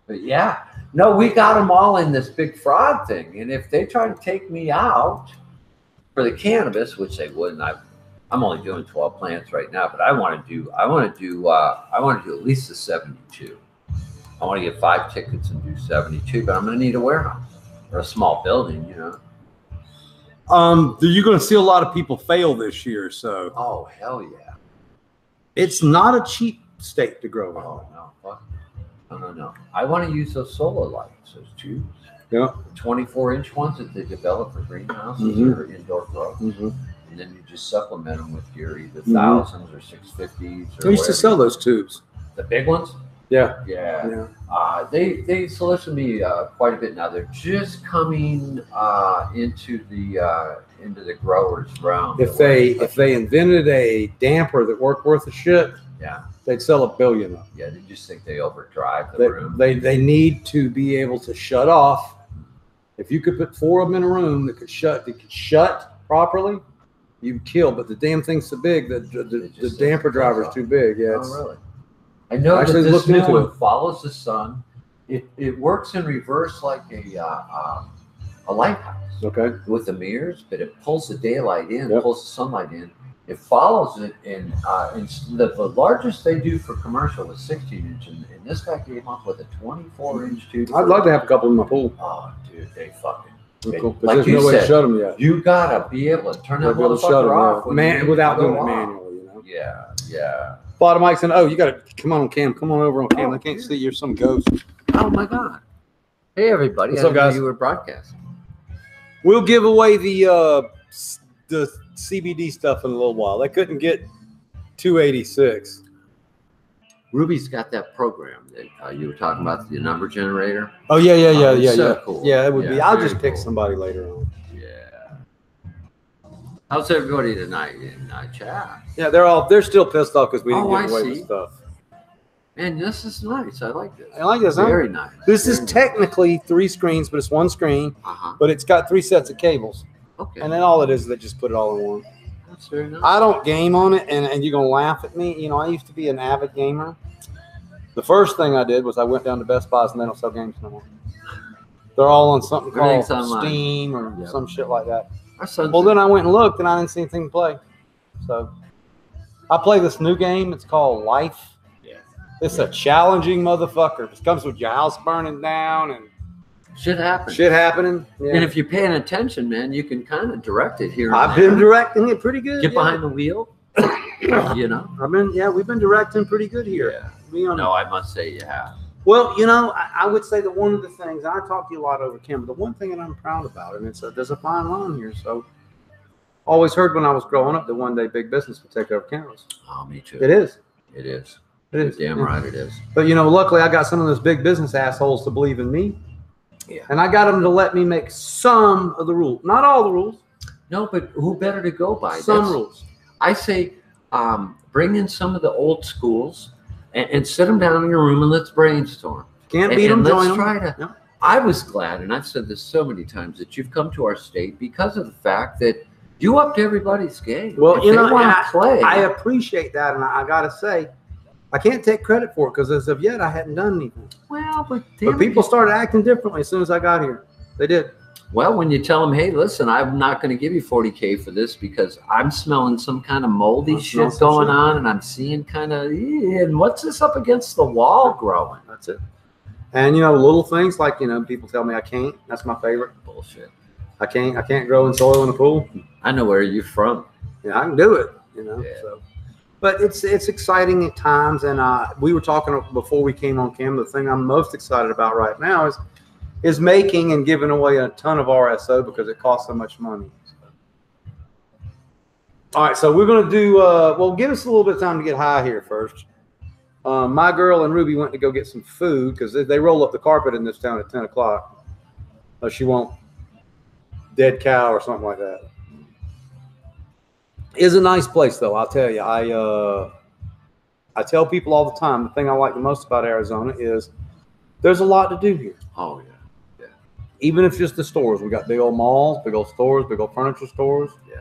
But yeah, no, we got them all in this big fraud thing. And if they try to take me out for the cannabis, which they wouldn't, I'm only doing 12 plants right now, but I want to do at least the 72. I want to get 5 tickets and do 72, but I'm going to need a warehouse or a small building, you know. You're going to see a lot of people fail this year, so. Oh, hell yeah. It's not a cheap state to grow in. Oh, no. Fuck. No. I want to use those solar lights, those tubes. Yeah. The 24-inch ones that they develop for greenhouses or indoor grow. And then you just supplement them with your either 1000s or 650s. They used to sell those tubes. The big ones? Yeah. They solicit me quite a bit now. They're just coming into the growers' realm. If they invented a damper that worked worth a shit, they'd sell $1 billion of. Yeah, they just think they overdrive the room. They need to be able to shut off. If you could put 4 of them in a room that could shut properly, you'd kill. But the damn thing's so big that the damper driver's too big. Yeah. Oh, really? I know that this new one follows the sun. It works in reverse like a lighthouse. Okay. With the mirrors, but it pulls the daylight in, pulls the sunlight in. It follows it, and the largest they do for commercial was 16-inch, and this guy came up with a 24-inch tube. I'd love to have a couple in my pool. Oh, dude, they fucking. Cool. Like there's no way to shut them yet. You gotta be able to turn that motherfucker off without doing it manually. You know. Yeah. Bottom Mike said, "Oh, you gotta come on cam. Come on over on cam. I can't see you're some ghost." Oh my god. Hey everybody. What's up, guys? You were broadcasting. We'll give away the CBD stuff in a little while. They couldn't get 286. Ruby's got that program that you were talking about, the number generator. Oh yeah. Cool. Yeah, it would be. I'll just pick somebody later on. Yeah. How's everybody tonight in chat? Yeah, they're still pissed off because we didn't give away the stuff. Man, this is nice. I like this. I like this. Very nice. This is technically 3 screens, but it's 1 screen. But it's got 3 sets of cables. Okay. And then all it is they just put it all in one. That's very nice. I don't game on it, and you're gonna laugh at me. You know, I used to be an avid gamer. The first thing I did was I went down to Best Buys and they don't sell games no more. They're all on something called Steam or some shit like that. Well, then I went and looked, and I didn't see anything to play. So I play this new game. It's called Life. Yeah. It's a challenging motherfucker. It comes with your house burning down and shit happening. Yeah. And if you're paying attention, man, you can kind of direct it here. I've been directing it pretty good. Get behind the wheel. You know. We've been directing pretty good here. Yeah. No, I must say you have. Well, you know, I would say that one of the things, I talk to you a lot over camera, the one thing that I'm proud about, and there's a fine line here. So, always heard when I was growing up that one day big business would take over cannabis. Oh, me too. It is. It is. Damn right it is. But, you know, luckily I got some of those big business assholes to believe in me. Yeah. And I got them to let me make some of the rules. Not all the rules. No, but who better to go by? Some rules. I say bring in some of the old schools and sit them down in your room and let's brainstorm. Can't beat them, let's try to. Yep. I was glad, and I've said this so many times, that you've come to our state because of the fact that you upped everybody's game. Well, if you know, play, I appreciate that, and I got to say, I can't take credit for it because as of yet, I hadn't done anything. Well, but people started acting differently as soon as I got here. They did. Well, when you tell them, hey, listen, I'm not going to give you $40K for this because I'm smelling some kind of moldy shit going on, and I'm seeing kind of, and what's this up against the wall growing? That's it. And, you know, little things like, you know, people tell me I can't. That's my favorite. Bullshit. I can't grow in soil in a pool. I know where you're from. Yeah, I can do it, you know. Yeah. So. But it's exciting at times, and we were talking before we came on cam. The thing I'm most excited about right now is making and giving away a ton of RSO because it costs so much money. All right, so we're going to do, well, give us a little bit of time to get high here first. My girl and Ruby went to go get some food because they roll up the carpet in this town at 10 o'clock. She won't dead cow or something like that. It's a nice place, though, I'll tell you. I tell people all the time, the thing I like the most about Arizona is there's a lot to do here. Oh, yeah. Even if it's just the stores. We got big old malls, big old stores, big old furniture stores. Yeah.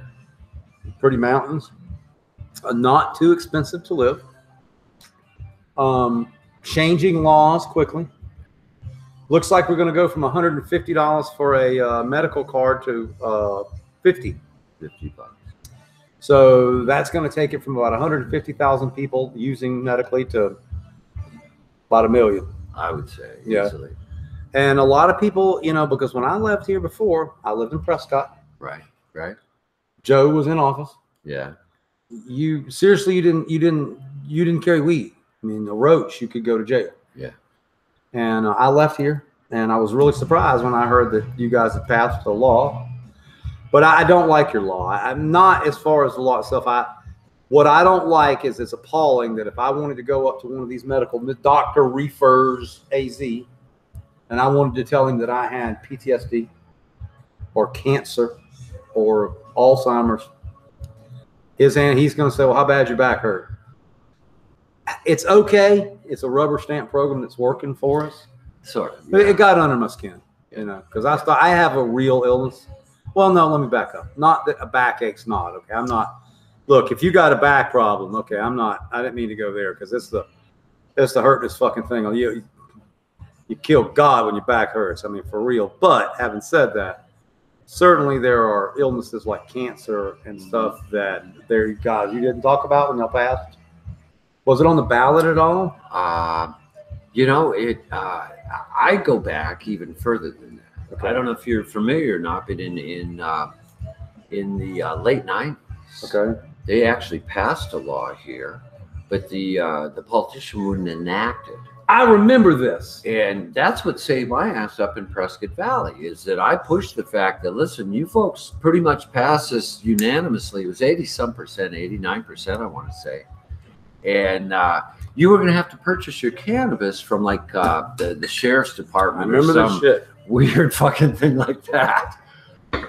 Pretty mountains. Not too expensive to live. Changing laws quickly. Looks like we're going to go from $150 for a medical card to $50. $50. So that's going to take it from about 150,000 people using medically to about 1 million. I would say Yeah. easily. And a lot of people, you know, because when I left here before, I lived in Prescott. Right. Joe was in office. Yeah. You seriously, you didn't carry weed. I mean, the roach, you could go to jail. Yeah. And I left here, and I was really surprised when I heard that you guys had passed a law. But I don't like your law. I'm not as far as the law itself. What I don't like is it's appalling that if I wanted to go up to one of these medical doctor refers AZ, and I wanted to tell him that I had PTSD or cancer or Alzheimer's, he's going to say, well, how bad your back hurt? It's okay. It's a rubber stamp program that's working for us. Sort of. Yeah. It got under my skin, you know, because I have a real illness. Well, no, let me back up. Not that a backache's not, okay? I'm not. Look, if you got a back problem, okay, I didn't mean to go there because it's the hurtest fucking thing. You kill God when your back hurts. I mean, for real. But having said that, certainly there are illnesses like cancer and stuff that you didn't talk about when y'all passed. Was it on the ballot at all? You know, I go back even further than that. Okay. I don't know if you're familiar or not, but in the late 90s, okay, they actually passed a law here, but the politician wouldn't enact it. I remember this. And that's what saved my ass up in Prescott Valley, is that I pushed the fact that, listen, you folks pretty much passed this unanimously. It was 80-some percent, 89%, I want to say. And you were going to have to purchase your cannabis from like the sheriff's department. I remember or some that shit. Weird fucking thing like that.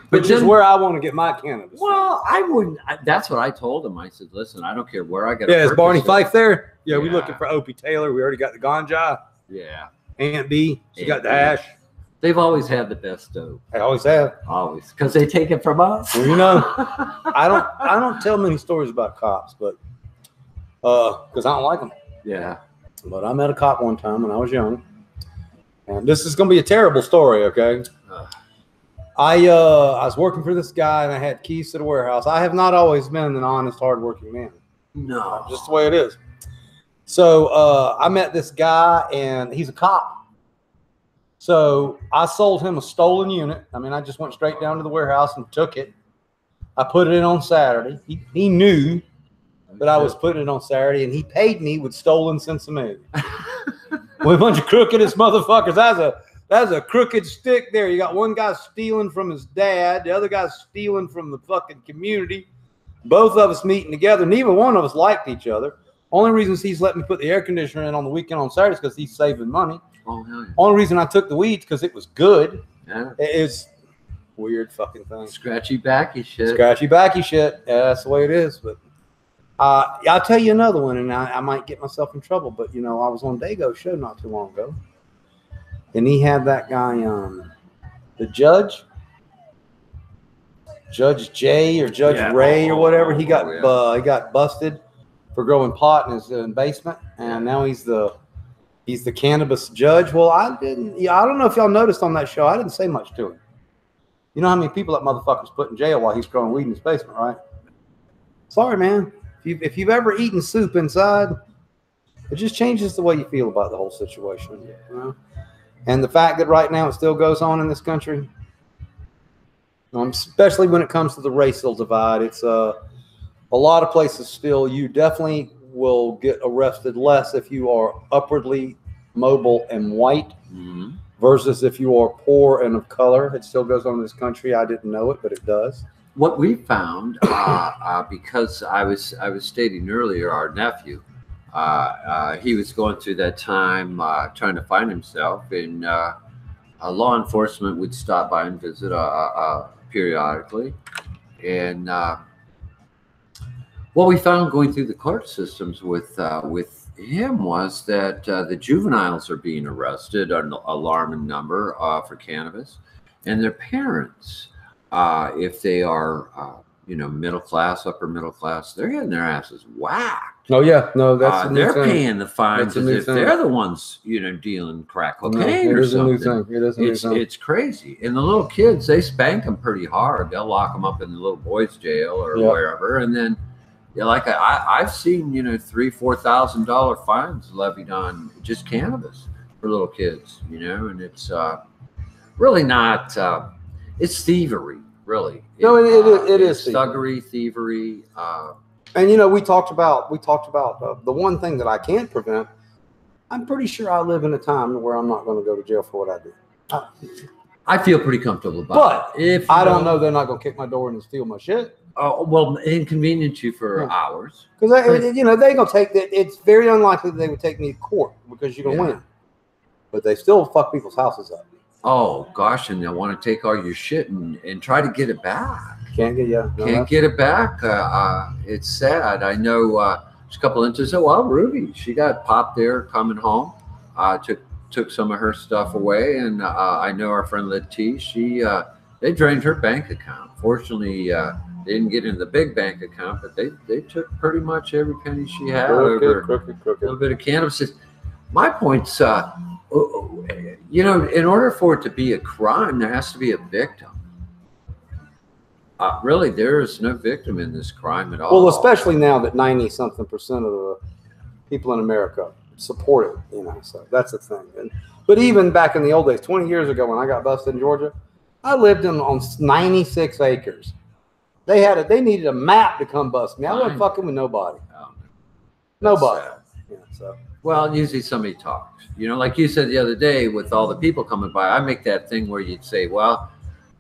Which is where I want to get my cannabis. Well, I wouldn't. That's what I told him. I said, listen, I don't care where I got. Yeah, is Barney Fife there? Yeah, we're looking for Opie Taylor. We already got the ganja. Yeah. Aunt B, she got the hash. They've always had the best dope. They always have. Always, because they take it from us. Well, you know, I don't tell many stories about cops, but because I don't like them. Yeah. But I met a cop one time when I was young, and this is going to be a terrible story. Okay. I was working for this guy, and I had keys to the warehouse. I have not always been an honest, hardworking man. No. Just the way it is. So I met this guy, and he's a cop. So I sold him a stolen unit. I mean, I just went straight down to the warehouse and took it. I put it in on Saturday. He knew that I was putting it on Saturday, and he paid me with stolen sensimility. With a bunch of crookedest motherfuckers. That's a crooked stick there. You got one guy stealing from his dad. The other guy's stealing from the fucking community. Both of us meeting together. Neither one of us liked each other. Only reason he's letting me put the air conditioner in on the weekend on Saturdays because he's saving money. Oh, hell yeah. Only reason I took the weed because it was good. Yeah. It's weird fucking thing. Scratchy backy shit. Scratchy backy shit. Yeah, that's the way it is. But I'll tell you another one, and I might get myself in trouble. But, you know, I was on Dago's show not too long ago. And he had that guy, the judge, Judge Jay or Judge Ray or whatever. He got busted for growing pot in his basement, and now he's the cannabis judge. Well, I don't know if y'all noticed on that show, I didn't say much to him. You know how many people that motherfucker's put in jail while he's growing weed in his basement, right? Sorry, man. If you've ever eaten soup inside, it just changes the way you feel about the whole situation. You know? And the fact that right now it still goes on in this country, especially when it comes to the racial divide, it's a lot of places still, you definitely will get arrested less if you are upwardly mobile and white versus if you are poor and of color. It still goes on in this country. I didn't know it, but it does. What we found, because I was stating earlier, our nephew, he was going through that time trying to find himself, and law enforcement would stop by and visit periodically. And what we found going through the court systems with him was that the juveniles are being arrested, an alarming number for cannabis, and their parents, if they are you know, middle class, upper middle class, they're getting their asses whacked. Oh yeah, no, that's they're paying the fines as if they're the ones, you know, dealing crack cocaine or something. It is a new thing. It's crazy. And the little kids, they spank them pretty hard. They'll lock them up in the little boys' jail or wherever, and then, yeah, like I've seen, you know, $3,000-$4,000 fines levied on just cannabis for little kids, you know, and it's really not. It's thievery, really. No, it is thuggery, thievery. And you know, we talked about the one thing that I can't prevent. I'm pretty sure I live in a time where I'm not going to go to jail for what I do. I feel pretty comfortable about it. But if I don't know, they're not going to kick my door in and steal my shit. Oh, well, inconvenience you for hours. Because you know, they're going to take that. It's very unlikely that they would take me to court because you're going to win. But they still fuck people's houses up. Oh gosh, and they want to take all your shit and try to get it back. Can't get it back. It's sad. I know there's a couple instances. Well, Ruby, she got popped there coming home. Took some of her stuff away, and I know our friend Lettie. They drained her bank account. Fortunately, they didn't get into the big bank account, but they took pretty much every penny she had over a little bit of cannabis. My point's, you know, in order for it to be a crime, there has to be a victim. Really, there is no victim in this crime at all. Well, especially now that 90-something% of the people in America support it, you know, so that's the thing. But even back in the old days, 20 years ago when I got busted in Georgia, I lived on 96 acres. They needed a map to come bust me. I wasn't fucking with nobody. Nobody. Yeah, so. Well, usually somebody talks. You know, like you said the other day with all the people coming by, I make that thing where you'd say, well,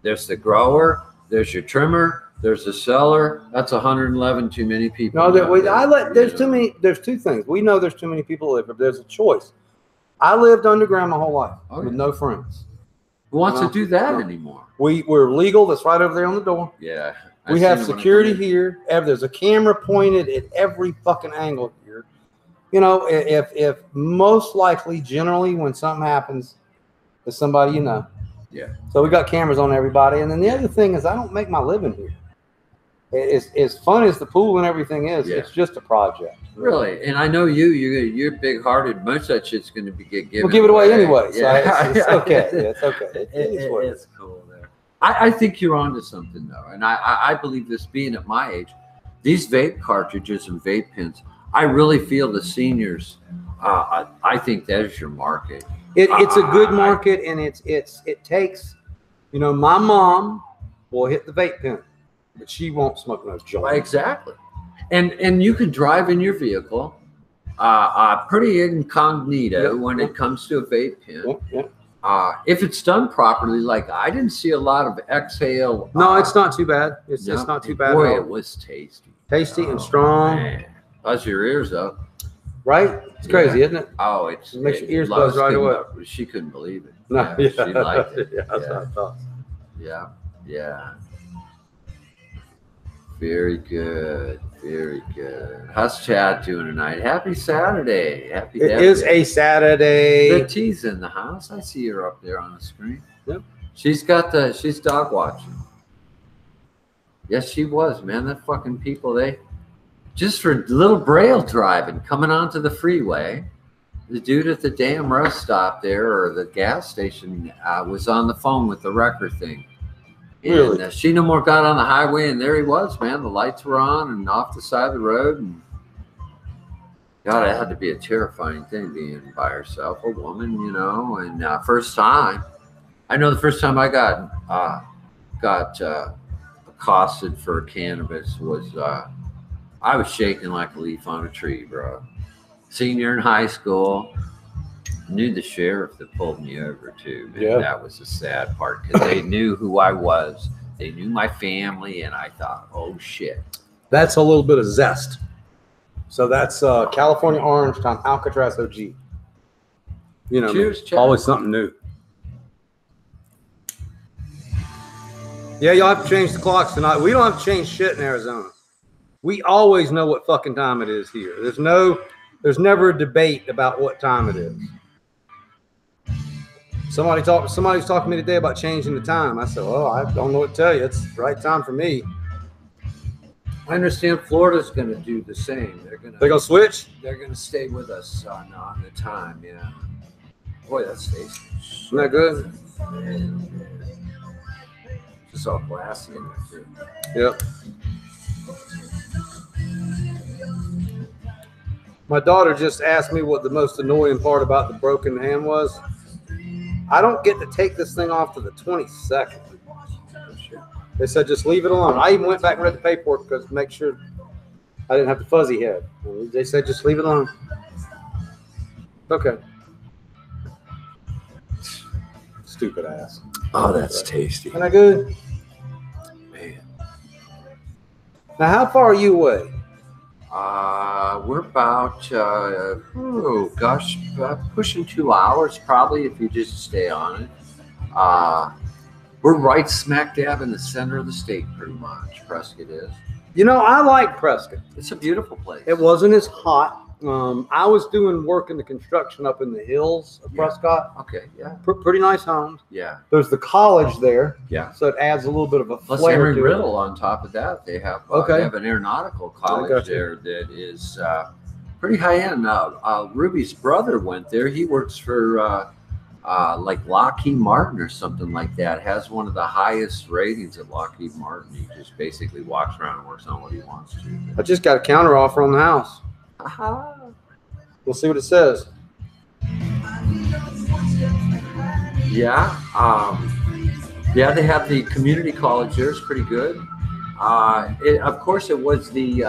there's the grower, there's your trimmer, there's the seller. That's 111 too many people. No, there's too many. There's two things. We know there's too many people live, but there's a choice. I lived underground my whole life with no friends. Who wants to do that anymore? We're legal. That's right over there on the door. Yeah. We have security here. There's a camera pointed at every fucking angle here. You know, if most likely, generally, when something happens, it's somebody you know. Yeah. So we got cameras on everybody. And then the other thing is I don't make my living here. As fun as the pool and everything is, it's just a project. Really? And I know you're big-hearted. Most of that shit's going to be given We'll give it away anyway. Yeah. So it's okay. It's okay. It's cool there. I think you're onto something, though. And I believe this, being at my age, these vape cartridges and vape pens, I really feel the seniors, I think that is your market. It's a good market, and it takes, you know, my mom will hit the vape pen, but she won't smoke no joint. Exactly. And you can drive in your vehicle pretty incognito when it comes to a vape pen. If it's done properly, like I didn't see a lot of exhale. No, it's not too bad. It's not too bad. Boy, it was tasty. Tasty and strong. Man. Buzz your ears up. Right? It's crazy, isn't it? Oh, it makes your ears buzz right away. She couldn't believe it. No, she liked it. That's what I thought. Yeah. Very good. Very good. How's Chad doing tonight? Happy Saturday. It is a Saturday. The T's in the house. I see her up there on the screen. Yep. She's dog watching. Yes, she was, man. That fucking people, just for little Braille driving, coming onto the freeway, the dude at the damn rest stop there or the gas station was on the phone with the wrecker thing. Really? And she no more got on the highway, and there he was, man. The lights were on and off the side of the road. And God, it had to be a terrifying thing being by herself, a woman, you know. And first time, I know the first time I got accosted for cannabis was I was shaking like a leaf on a tree, bro. Senior in high school. Knew the sheriff that pulled me over too. Man. Yeah. That was the sad part because they knew who I was. They knew my family, and I thought, oh shit. That's a little bit of zest. So that's California Orange times Alcatraz OG. You know, cheers, always something new. Yeah, y'all have to change the clocks tonight. We don't have to change shit in Arizona. We always know what fucking time it is here. There's never a debate about what time it is. Somebody was talking to me today about changing the time. I said, well, I don't know what to tell you. It's the right time for me. I understand Florida's going to do the same. They're gonna switch. They're going to stay with us on the time. Yeah. Boy, that's tasty. Isn't that good? It's all glassy in there too. Yep. My daughter just asked me what the most annoying part about the broken hand was. I don't get to take this thing off to the 22nd. They said just leave it alone. I even went back and read the paperwork because to make sure I didn't have the fuzzy head. They said just leave it alone. Okay. Stupid ass. Oh, that's tasty. Isn't that good? Man. Now, how far are you away? We're about, pushing 2 hours probably if you just stay on it. We're right smack dab in the center of the state, pretty much. Prescott is. You know, I like Prescott. It's a beautiful place. It wasn't as hot. I was doing work in the construction up in the hills of Prescott. Okay, yeah. Pretty nice homes. Yeah. There's the college there. Yeah. So it adds a little bit of a Plus flair to Riddle on top of that. They have they have an aeronautical college there that is pretty high end. Ruby's brother went there. He works for like Lockheed Martin or something like that. Has one of the highest ratings at Lockheed Martin. He just basically walks around and works on what he wants to. I just got a counter offer on the house. We'll see what it says. Yeah. Yeah, they have the community college there. It's pretty good. Of course, it was the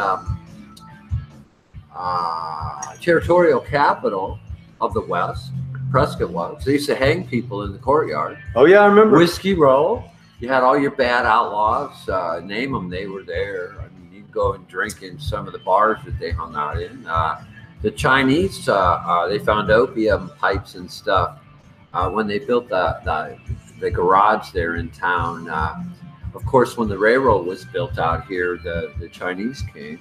territorial capital of the West. Prescott was. They used to hang people in the courtyard. Oh, yeah, I remember. Whiskey Row. You had all your bad outlaws. Name them, they were there. I mean, you could go and drink in some of the bars that they hung out in. The Chinese, they found opium pipes and stuff when they built the garage there in town. Of course, when the railroad was built out here, the Chinese came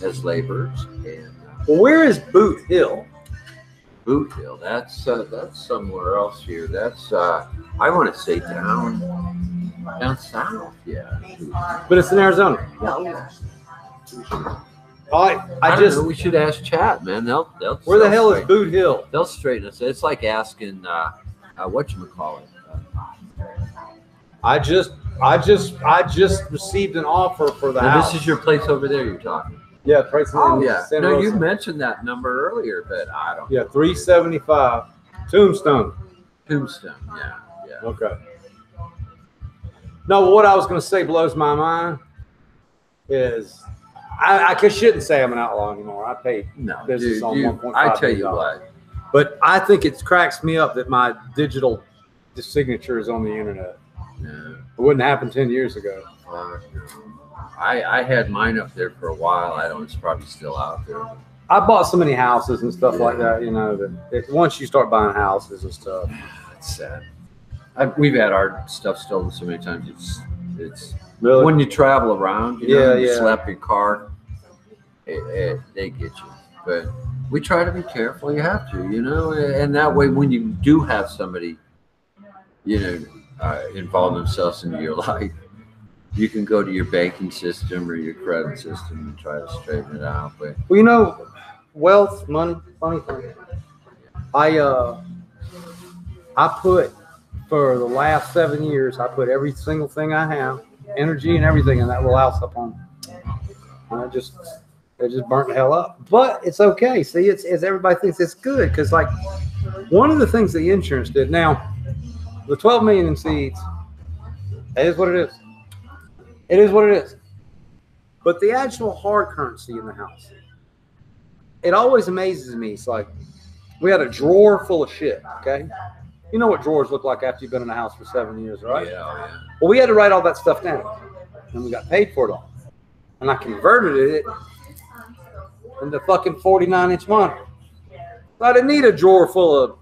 as laborers. And well, where is Boot Hill? Boot Hill, that's somewhere else here. That's I want to say down south, yeah. But it's in Arizona. Yeah. I just know, we should ask Chad, man. They'll where the hell is Boot Hill? They'll straighten us. It's like asking whatchamacallit. I just received an offer for the house. This is your place over there you're talking. Yeah, price. Oh, yeah. No, you mentioned that number earlier, but I don't. Yeah, 375. Tombstone. Tombstone. Yeah. Okay. No, what I was going to say blows my mind is I shouldn't say I'm an outlaw anymore. I pay business on 1.5. I tell you what. But I think it cracks me up that my digital signature is on the internet. No. It wouldn't happen 10 years ago. I had mine up there for a while. I don't. It's probably still out there. I bought so many houses and stuff like that. You know that once you start buying houses and stuff, it's sad. We've had our stuff stolen so many times. It's really when you travel around. You slap your car. They get you. But we try to be careful. You have to, and that way when you do have somebody, involve themselves into your life, you can go to your banking system or your credit system and try to straighten it out. But wealth, money, funny thing. I put for the last 7 years, I put every single thing I have, energy and everything in that little house up on. And it just burnt the hell up. But it's okay. See, it's everybody thinks it's good because like one of the things the insurance did. Now, the 12 million in seeds, it is what it is. It is what it is. But the actual hard currency in the house, it always amazes me. It's like we had a drawer full of shit, okay? You know what drawers look like after you've been in a house for 7 years, right? Yeah. Well, we had to write all that stuff down. And we got paid for it all. And I converted it into fucking 49-inch monitor. I didn't need a drawer full of...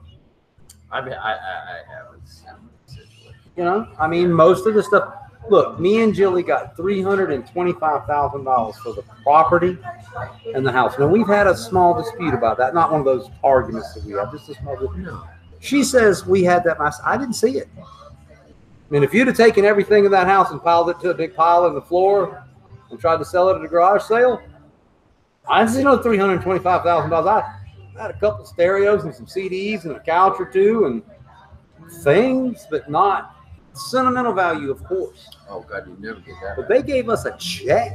I haven't seen the situation. I mean, most of the stuff... Look, me and Jilly got $325,000 for the property and the house. Now, we've had a small dispute about that. Not one of those arguments that we have. Just a small dispute. No. She says we had that. I didn't see it. I mean, if you'd have taken everything in that house and piled it to a big pile in the floor and tried to sell it at a garage sale, I didn't see no $325,000. I had a couple stereos and some CDs and a couch or two and things, but not sentimental value, of course. Oh God, you never get that. But they gave us a check.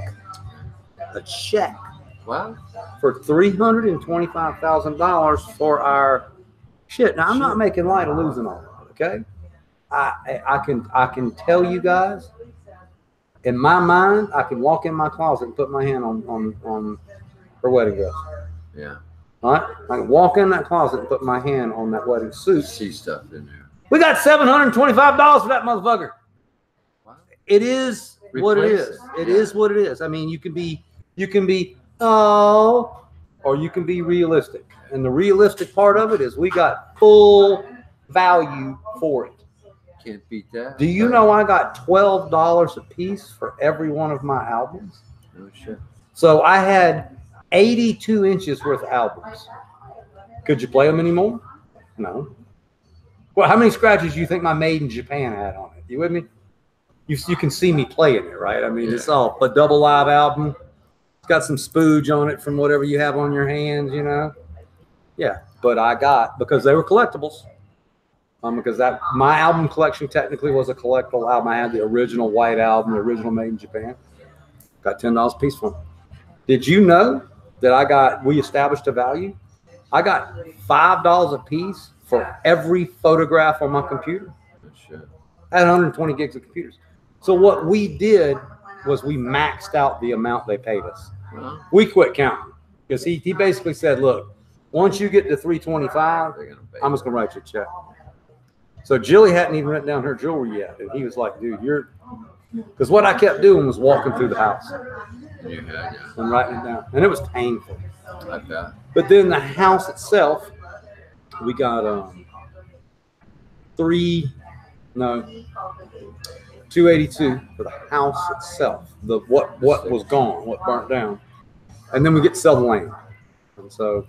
Wow. For $325,000 for our shit. Now I'm not making light of losing all of it, okay? I can tell you guys, in my mind, I can walk in my closet and put my hand on her wedding dress. Yeah. All right? I can walk in that closet and put my hand on that wedding suit. See stuff in there. We got $725 for that motherfucker. Wow. It is what it is. It is what it is. I mean, you can be or you can be realistic. And the realistic part of it is we got full value for it. Can't beat that. Do you know I got $12 a piece for every one of my albums? No shit. So I had 82 inches worth of albums. Could you play them anymore? No. Well, how many scratches do you think my Made in Japan had on it? You with me? You can see me playing it, right? I mean, It's all a double live album. It's got some spooge on it from whatever you have on your hands, you know? Yeah, but I got, because they were collectibles, because my album collection technically was a collectible album. I had the original white album, the original Made in Japan. Got $10 a piece for them. Did you know that we established a value? I got $5 a piece for every photograph on my computer. Good shit. I had 120 gigs of computers. So what we did was we maxed out the amount they paid us. Well, We quit counting because he basically said, look, once you get to 325, I'm just going to write you a check. So Jilly hadn't even written down her jewelry yet. And he was like, dude, because what I kept doing was walking through the house and writing it down. And it was painful. I bet. But then the house itself, we got 282 for the house itself. What was gone, what burnt down. And then we get to sell the land. And so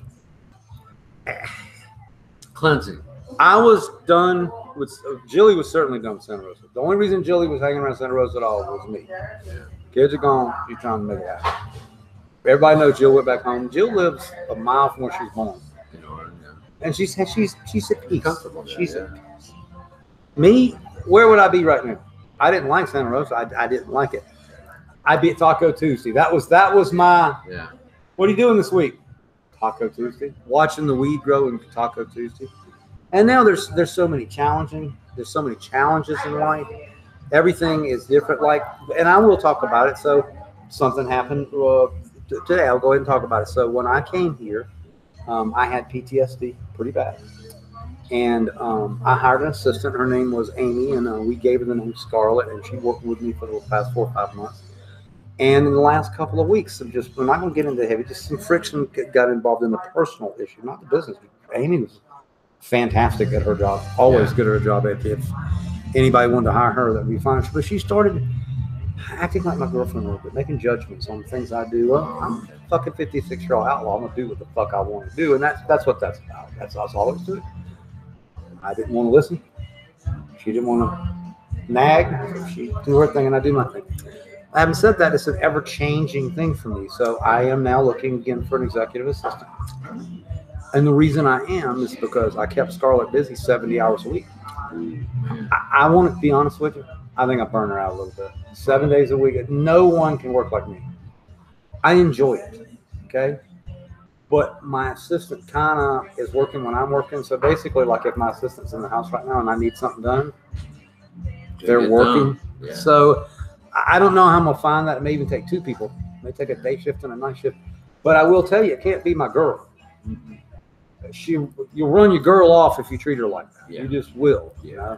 Cleansing. I was done with, Jilly was certainly done with Santa Rosa. The only reason Jilly was hanging around Santa Rosa at all was me. Yeah. Kids are gone. She's trying to make it happen. Everybody knows Jill went back home. Jill lives a mile from where she was born. And she's at peace. She's at peace. Me, where would I be right now? I didn't like Santa Rosa. I didn't like it. I'd be at Taco Tuesday. That was my. Yeah. What are you doing this week? Taco Tuesday. Watching the weed grow in Taco Tuesday. And now there's so many challenges in life. Everything is different. And I will talk about it. So something happened today. I'll go ahead and talk about it. So when I came here, I had PTSD pretty bad. And I hired an assistant. Her name was Amy, and we gave her the name Scarlett, and she worked with me for the past 4 or 5 months. And in the last couple of weeks, we're not going to get into heavy, just some friction got involved in the personal issue, not the business. Amy was fantastic at her job, always good at her job. If anybody wanted to hire her, that would be fine. But she started acting like my girlfriend a little bit, making judgments on things I do. Well, I'm a fucking 56-year-old outlaw. I'm going to do what the fuck I want to do. And that's what that's about. That's all it's doing. I didn't want to listen. She didn't want to nag. She do her thing and I do my thing. I haven't said that. It's an ever-changing thing for me. So I am now looking again for an executive assistant. And the reason I am is because I kept Scarlett busy 70 hours a week. I want to be honest with you. I think I burned her out a little bit. 7 days a week. No one can work like me. I enjoy it. Okay. But my assistant kind of is working when I'm working. So basically, like if my assistant's in the house right now and I need something done, they're working. Yeah. So I don't know how I'm going to find that. It may even take 2 people. It may take a day shift and a night shift. But I will tell you, it can't be my girl. You'll run your girl off if you treat her like that. Yeah. You just will. You know?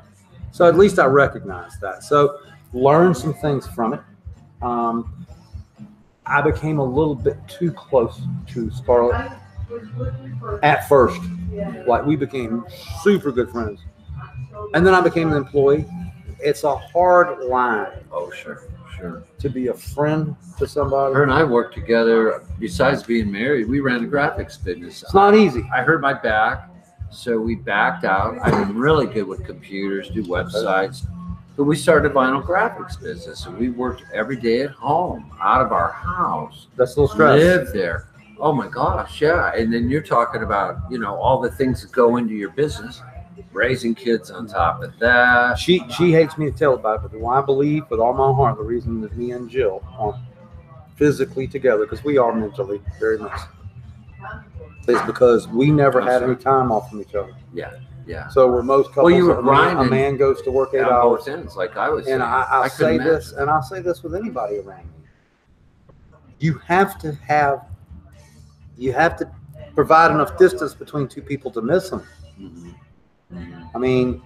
So at least I recognize that. So learn some things from it. I became a little bit too close to Scarlett at first. Like we became super good friends. And then I became an employee. It's a hard line. Oh, sure. To be a friend to somebody. Her and I worked together. Besides being married, we ran a graphics business. It's not easy. I hurt my back, so we backed out. I've been really good with computers, do websites. But we started a vinyl graphics business, and we worked every day at home, out of our house. That's a little stress. Lived there. Oh my gosh, yeah. And then you're talking about, you know, all the things that go into your business, raising kids on top of that. She hates me to tell about it, but I believe with all my heart the reason that me and Jill are physically together, because we are mentally very much, is because we never had any time off from each other. Yeah. Yeah. So we're most couples. Well, you were grinding. A man goes to work 8 hours. Both ends, like I was and saying. I say this, and I'll say this with anybody around me. You have to provide enough distance between two people to miss them. Mm-hmm. Mm-hmm. I mean,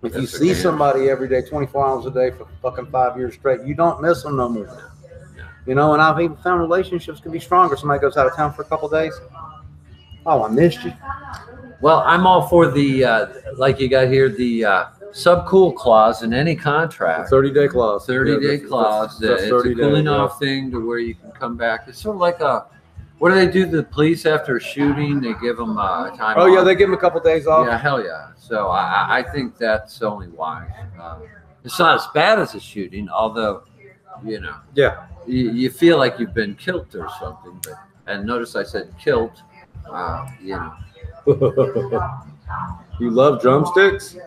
if you see somebody every day, 24 hours a day for fucking 5 years straight, you don't miss them no more. Yeah. You know, and I've even found relationships can be stronger. Somebody goes out of town for a couple of days. Oh, I missed you. Well, I'm all for the, like you got here, the subcool clause in any contract. 30-day clause. 30-day clause. It's a cooling off thing to where you can come back. It's sort of like what do they do to the police after a shooting? They give them time off. Oh, yeah, they give them a couple of days off. Yeah, hell yeah. So I think that's only wise. It's not as bad as a shooting, although, you know. Yeah. You feel like you've been killed or something. But, and notice I said killed, you know. You love drumsticks?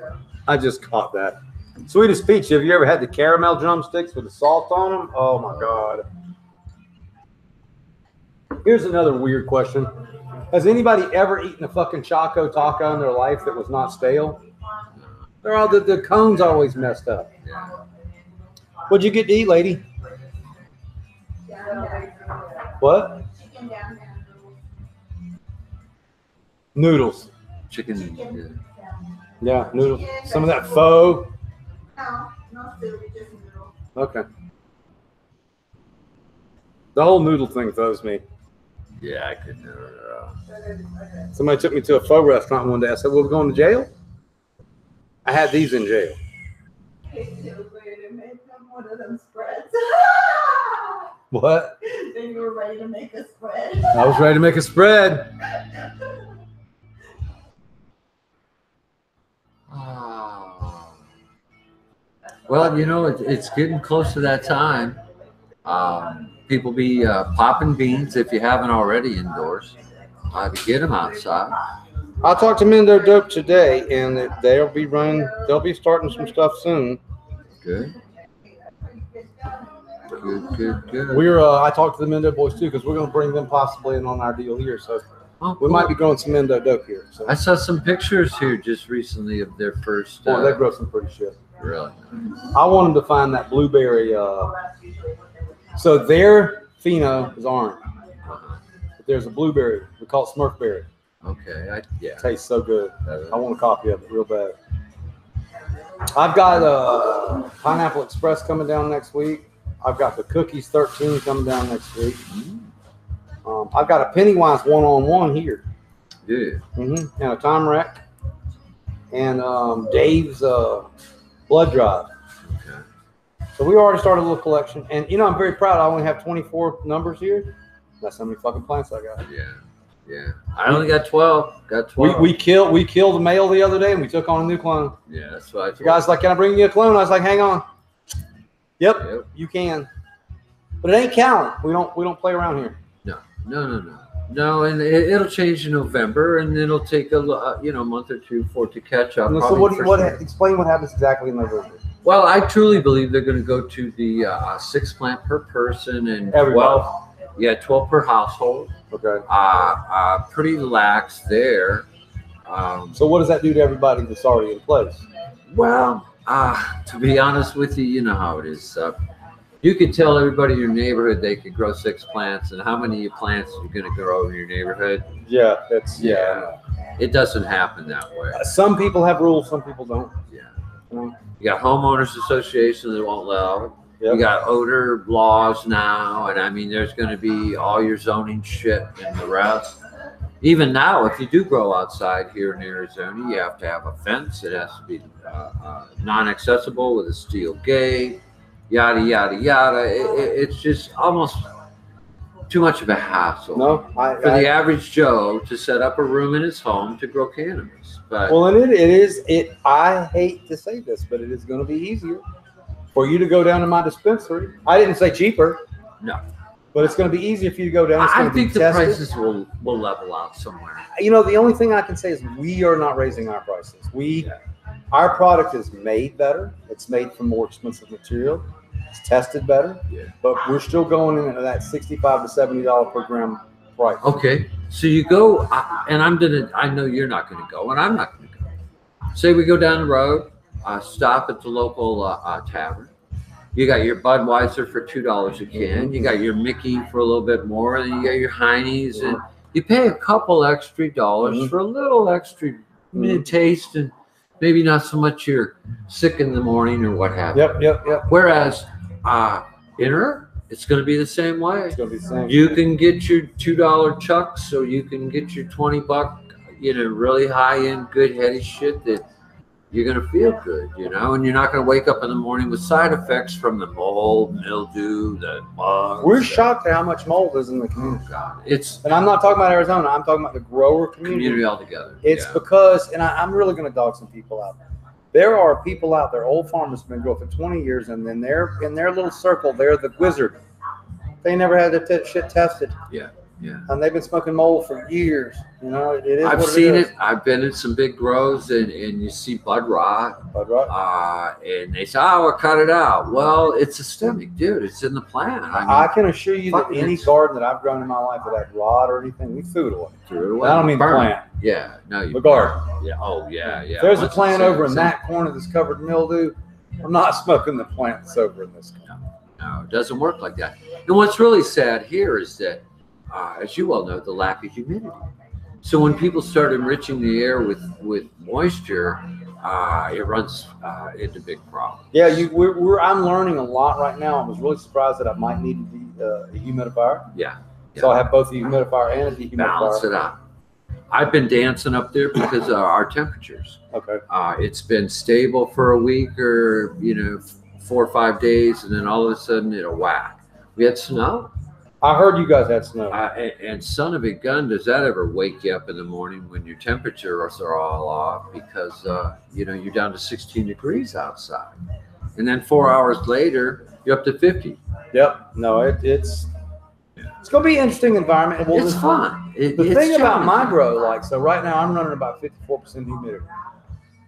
I just caught that. Sweetest Peach, have you ever had the caramel drumsticks with the salt on them? Oh my God. Here's another weird question. Has anybody ever eaten a fucking Choco taco in their life that was not stale? They're all the cones always messed up. What'd you get to eat, lady? What? Noodles. Chicken. Yeah, noodles. Some of that pho. No food, just noodles. Okay. The whole noodle thing throws me. Yeah, I couldn't do it. Somebody took me to a pho restaurant one day. I said, well, we're going to jail? I had these in jail. One of them spreads. What? Then you were ready to make a spread. I was ready to make a spread. Well, you know, it's getting close to that time. People be popping beans if you haven't already indoors. To get them outside. I talked to Mendo Dope today, and they'll be starting some stuff soon. Good. Good. I talked to the Mendo boys too, because we're going to bring them possibly in on our deal here. So we might be growing some Mendo Dope here. So. I saw some pictures here just recently of their first. Boy, they grow some pretty shit. Really? I want them to find that blueberry. So their pheno is orange. But there's a blueberry. We call it Smurfberry. Okay. It tastes so good. I want a copy of it real bad. I've got Pineapple Express coming down next week. I've got the Cookies 13 coming down next week. I've got a Pennywise 1-on-1 here. Yeah. And a Time Wreck. And Dave's Blood Drive. Okay. So we already started a little collection. And, you know, I'm very proud. I only have 24 numbers here. That's how many fucking plants I got. Yeah. I only got 12. We killed a male the other day, and we took on a new clone. Yeah, that's what I thought. The guy's like, can I bring you a clone? I was like, hang on. Yep. You can. But it ain't counting. We don't play around here. No, and it'll change in November, and it'll take a month or two for it to catch up. So explain what happens exactly in November. Well, I truly believe they're going to go to the 6 plant per person and 12. Yeah, 12 per household. Okay. Pretty lax there. So what does that do to everybody that's already in place? Well, to be honest with you, you know how it is. You could tell everybody in your neighborhood they could grow 6 plants, and how many plants are going to grow in your neighborhood? Yeah, It doesn't happen that way. Some people have rules, some people don't. Yeah. You got homeowners associations that won't allow it. Yep. You got odor laws now, and I mean, there's going to be all your zoning shit and the rest. Even now, if you do grow outside here in Arizona, you have to have a fence. It has to be non-accessible with a steel gate. Yada, yada, yada. It's just almost too much of a hassle. No, for the average Joe to set up a room in his home to grow cannabis. But well, and it is. I hate to say this, but it is going to be easier for you to go down to my dispensary. I didn't say cheaper. No. But it's going to be easier for you to go down. I think the prices will level out somewhere. You know, the only thing I can say is we are not raising our prices. Our product is made better. It's made from more expensive material. It's tested better. Yeah. But we're still going into that $65 to $70 per gram price. Okay. So you go, and I know you're not going to go, and I'm not going to go. Say we go down the road, stop at the local tavern. You got your Budweiser for $2 a can. You got your Mickey for a little bit more, and you got your Heine's, and you pay a couple extra dollars for a little extra taste, and maybe not so much you're sick in the morning or what have you. Yep. Whereas it's going to be the same way. It's going to be the same. You can get your $2 chucks, so you can get your $20, really high-end, good heady shit that you're going to feel good, and you're not going to wake up in the morning with side effects from the mold, mildew, the bugs. We're shocked at how much mold is in the community. Oh, God. And I'm not talking about Arizona. I'm talking about the grower community. Altogether. It's because, and I'm really going to dog some people out. There are people out there, old farmers have been growing for 20 years, and then they're in their little circle, they're the wizard. They never had their shit tested. Yeah. And they've been smoking mold for years. It is. I've seen it. I've been in some big grows, and you see bud rot. And they say, we'll cut it out. Well, it's systemic, dude. It's in the plant. I can assure you that any garden that I've grown in my life that had rot or anything, we threw it away. I don't mean the plant. Yeah. No, the garden. Yeah. Oh, yeah. If there's a plant over in that corner that's covered in mildew, I'm not smoking the plant that's over in this corner. No, it doesn't work like that. And what's really sad here is that, as you well know, the lack of humidity. So when people start enriching the air with moisture, it runs into big problems. Yeah, I'm learning a lot right now. I was really surprised that I might need a humidifier. Yeah. So I have both a humidifier and a dehumidifier. Balance it out. I've been dancing up there because of our temperatures. Okay. It's been stable for a week or 4 or 5 days, and then all of a sudden it'll whack. We had snow. I heard you guys had snow. And son of a gun, does that ever wake you up in the morning when your temperatures are all off because, you're down to 16 degrees outside. And then 4 hours later, you're up to 50. Yep. No, it's going to be an interesting environment. It's fun. The thing about my grow, so right now I'm running about 54% humidity.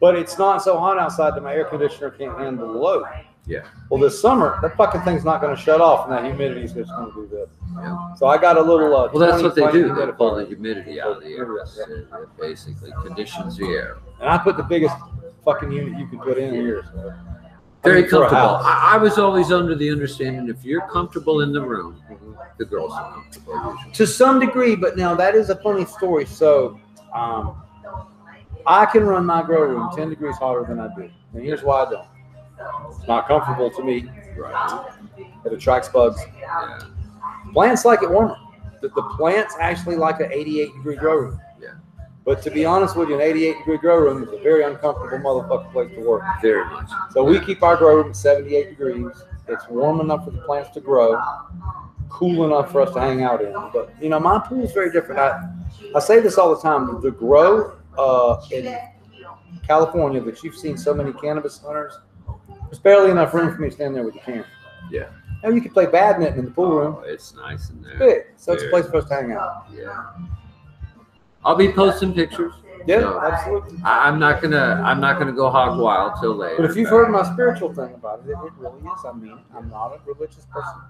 But it's not so hot outside that my air conditioner can't handle the load. Yeah. Well, this summer, that fucking thing's not going to shut off, and that humidity is just going to do this. Yeah. So I got a little. Well, that's what they do. They pull the humidity out of the air. It basically conditions the air. And I put the biggest fucking unit you could put in here. So. Very comfortable. I was always under the understanding if you're comfortable in the room, the girls are comfortable usually. To some degree, but now that is a funny story. So I can run my grow room 10 degrees hotter than I do. And here's why I don't. It's not comfortable to me. Right. It attracts bugs. Yeah. Plants like it warmer. The plants actually like an 88-degree grow room. Yeah. But to be honest with you, an 88-degree grow room is a very uncomfortable motherfucking place to work. Very much. So we keep our grow room at 78 degrees. It's warm enough for the plants to grow, cool enough for us to hang out in. But, my pool is very different. I say this all the time. The grow in California that you've seen so many cannabis hunters, there's barely enough room for me to stand there with the camera. Yeah. You can play badminton in the pool room. It's nice in there. It's big, so it's a place for us to hang out. Yeah. I'll be posting pictures. Yeah, so absolutely. I'm not gonna go hog wild till later. But if you've heard my spiritual thing about it, it really is. I mean, I'm not a religious person,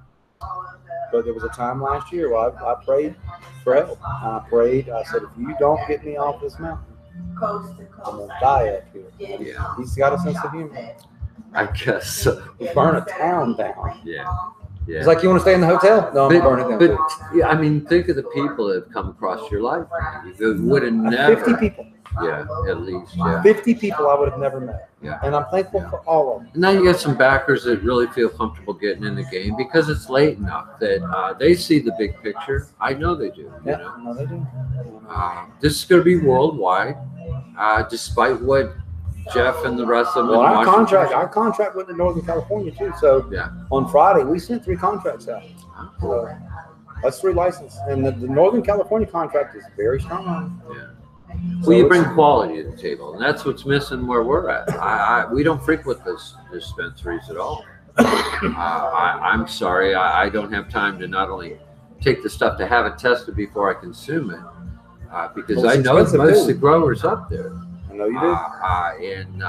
but there was a time last year where I prayed for help. I prayed. I said, if you don't get me off this mountain, I'm gonna die up here. Yeah. He's got a sense of humor. I guess so. Burn a town down. Yeah. Yeah. It's like, you want to stay in the hotel? No, I'm going to burn it down. But yeah, I mean, think of the people that have come across your life. You would have never. 50 people. Yeah, at least. Yeah. 50 people I would have never met. Yeah. And I'm thankful for all of them. And now you got some backers that really feel comfortable getting in the game because it's late enough that they see the big picture. I know they do. Yeah, no, they do. This is going to be worldwide, despite what Jeff and the rest of them. Well, our contract went to Northern California too. So yeah, on Friday we sent 3 contracts out. So That's 3 licenses, and the Northern California contract is very strong. Yeah. So Well, you bring quality to the table, and that's what's missing where we're at. We don't frequent those dispensaries at all. I'm sorry, I don't have time to not only take the stuff to have it tested before I consume it, because Well, I know most too. of the growers up there. I know you do. And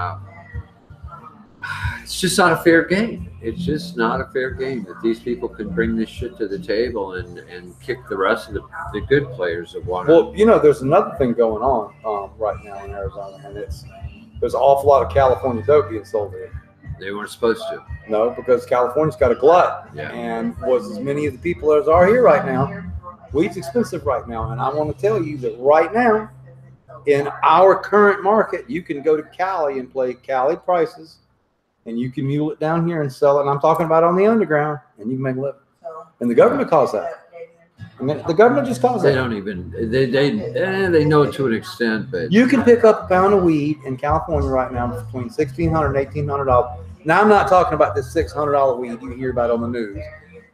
it's just not a fair game. It's just not a fair game that these people can bring this shit to the table and kick the rest of the good players that want. Well, you know, there's another thing going on right now in Arizona, and there's an awful lot of California dope being sold here. They weren't supposed to. No, because California's got a glut, Yeah. and was as many of the people as are here right now. Weed's expensive right now, and I want to tell you that right now, in our current market, you can go to Cali and play Cali prices, and you can mule it down here and sell it. And I'm talking about on the underground, and you can make a living. And the government calls that. I mean, the government just calls They that. don't even. They know it to an extent, but You can pick up a pound of weed in California right now between $1,600 and $1,800. Now, I'm not talking about this $600 weed you hear about on the news.